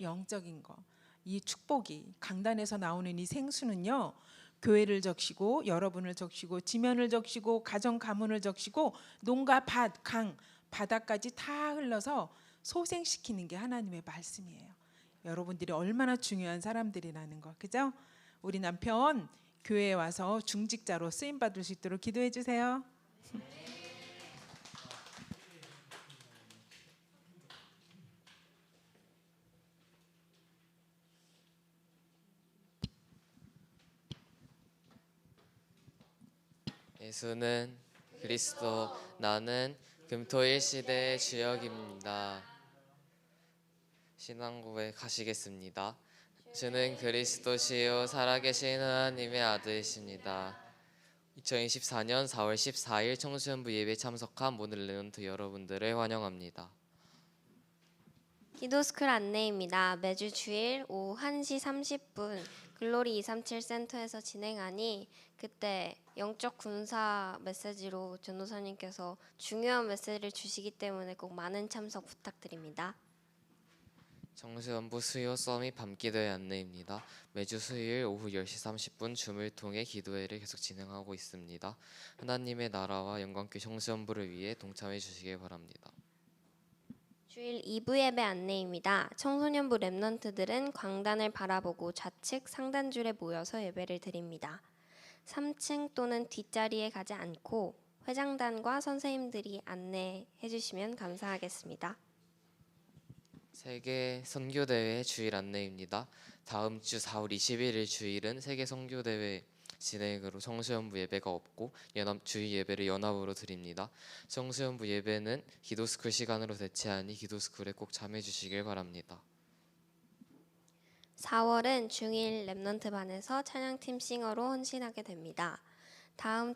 영적인 거. 이 축복이 강단에서 나오는 이 생수는요. 교회를 적시고 여러분을 적시고 지면을 적시고 가정 가문을 적시고 농가 밭, 강, 바다까지 다 흘러서 소생시키는 게 하나님의 말씀이에요. 여러분들이 얼마나 중요한 사람들이라는 거, 그죠? 우리 남편 교회에 와서 중직자로 쓰임 받을 수 있도록 기도해 주세요. 예수는 그리스도, 나는 금토일 시대의 주역입니다. 신앙고백 가시겠습니다. 주는 그리스도시요 살아계신 하나님의 아들이십니다. 2024년 4월 14일 청소년부 예배 참석한 모든 렘넌트 여러분들을 환영합니다. 기도스쿨 안내입니다. 매주 주일 오후 1시 30분 글로리 237 센터에서 진행하니 그때 영적 군사 메시지로 전도사님께서 중요한 메시지를 주시기 때문에 꼭 많은 참석 부탁드립니다. 청소년부 수요 썸이 밤기도회 안내입니다. 매주 수요일 오후 10시 30분 줌을 통해 기도회를 계속 진행하고 있습니다. 하나님의 나라와 영광교회 청소년부를 위해 동참해 주시길 바랍니다. 주일 2부 예배 안내입니다. 청소년부 렘넌트들은 광단을 바라보고 좌측 상단줄에 모여서 예배를 드립니다. 3층 또는 뒷자리에 가지 않고 회장단과 선생님들이 안내해 주시면 감사하겠습니다. 세계 선교대회 주일 안내입니다. 다음 주 4월 21일 주일은 세계 선교대회 진행으로 청소년부 예배가 없고 주일 예배를 연합으로 드립니다. 청소년부 예배는 기도스쿨 시간으로 대체하니 기도스쿨에 꼭 참여해 주시길 바랍니다. 4월은 중1 렘넌트 반에서 찬양팀 싱어로 헌신하게 됩니다. 다음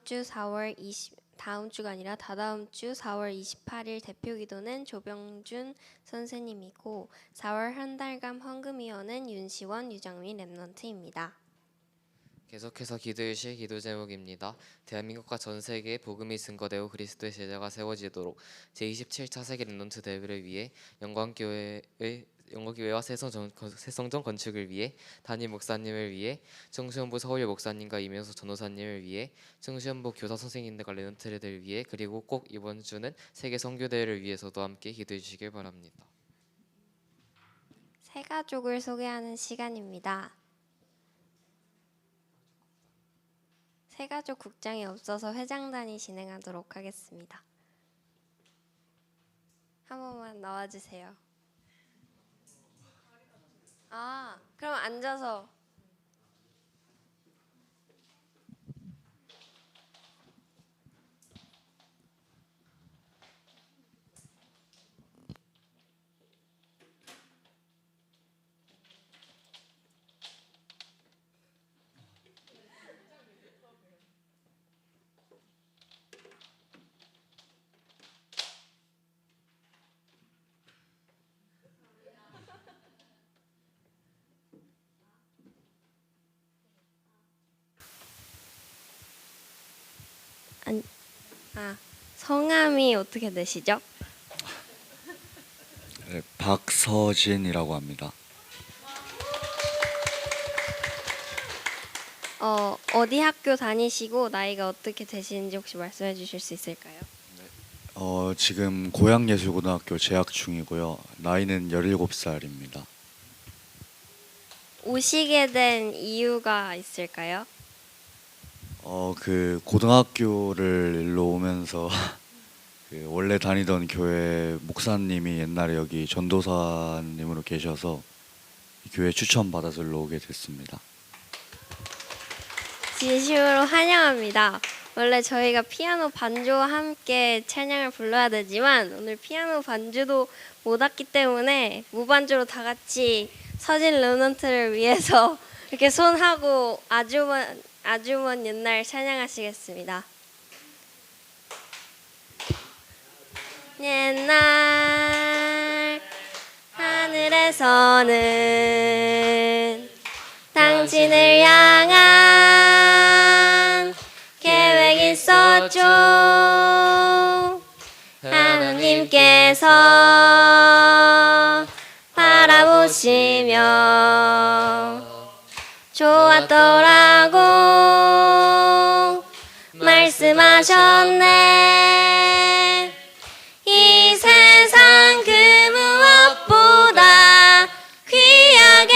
주가 아니라 다다음 주 4월 28일 대표 기도는 조병준 선생님이고 4월 한 달간 헌금위원은 윤시원, 유정민 렘넌트입니다. 계속해서 기도해 주실 기도 제목입니다. 대한민국과 전 세계에 복음이 증거되고 그리스도의 제자가 세워지도록 제27차 세계 렘넌트 대회를 위해 영광교회와 새성전 건축을 위해 담임 목사님을 위해 청수연부 서울예 목사님과 이명수 전도사님을 위해 청수연부 교사 선생님들과 렘넌트를 위해 그리고 꼭 이번 주는 세계 선교대회를 위해서도 함께 기도해 주시길 바랍니다. 새 가족을 소개하는 시간입니다. 새가족 국장이 없어서 회장단이 진행하도록 하겠습니다. 한 번만 나와주세요. 그럼 앉아서. 성함이 어떻게 되시죠? 네, 박서진이라고 합니다. 어디 학교 다니시고 나이가 어떻게 되시는지 혹시 말씀해 주실 수 있을까요? 지금 고양예술고등학교 재학 중이고요. 나이는 17살입니다. 오시게 된 이유가 있을까요? 그 고등학교를 일로 오면서 그 원래 다니던 교회 목사님이 옛날에 여기 전도사님으로 계셔서 이 교회 추천받아서 일로 오게 됐습니다. 진심으로 환영합니다. 원래 저희가 피아노 반주와 함께 찬양을 불러야 되지만 오늘 피아노 반주도 못 왔기 때문에 무반주로 다 같이 서진 렘넌트를 위해서 이렇게 손하고 아주 먼 옛날 찬양하시겠습니다. 옛날 하늘에서는 당신을 향한 계획이 있었죠. 하나님께서 바라보시며 좋았더라고 말씀하셨네. 이 세상 그 무엇보다 귀하게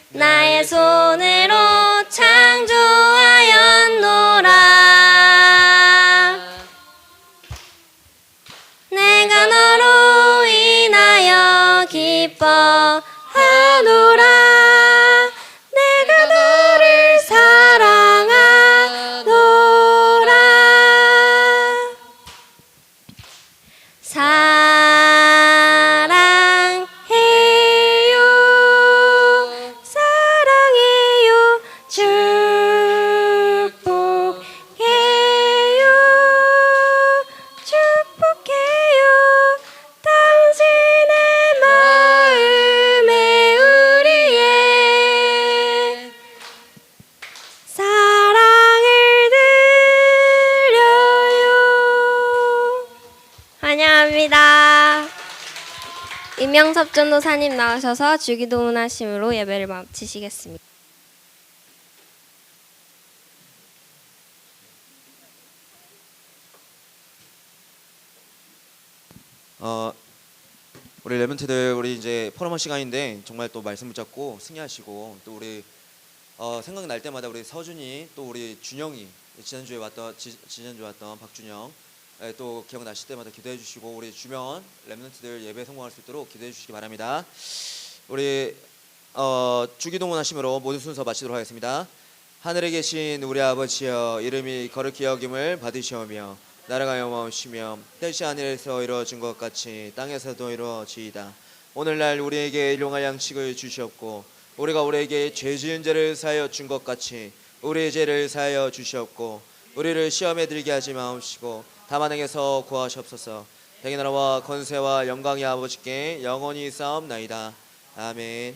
나의 손으로 창조하였노라. 내가 너로 인하여 기뻐하노라. 내가 너를 사랑하노라. 사랑해요 사랑해요 축복해요 축복해요 당신의 마음에 우리의 사랑을 드려요. 환영합니다. 임영섭 전도사님 나오셔서 주기도문 하심으로 예배를 마치시겠습니다. 우리 렘넌트들 우리 이제 포럼할 시간인데 정말 또 말씀 붙잡고 승리하시고 또 우리 생각날 때마다 우리 서준이 또 우리 준영이 지난주에 왔던 박준영 또 기억나실 때마다 기도해 주시고 우리 주변 렘넌트들 예배 성공할 수 있도록 기도해 주시기 바랍니다. 우리 주기도문 하심으로 모든 순서 마치도록 하겠습니다. 하늘에 계신 우리 아버지여 이름이 거룩히 여김을 받으시오며 나라가 영원하시며 뜻이 하늘에서 이루어진 것 같이 땅에서도 이루어지이다. 오늘날 우리에게 일용할 양식을 주시옵고 우리가 우리에게 죄 지은 죄를 사하여 준 것 같이 우리의 죄를 사하여 주시옵고 우리를 시험에 들게 하지 마옵시고 다만 행에서 구하시옵소서. 대개 나라와 권세와 영광이 아버지께 영원히 싸움나이다. 아멘.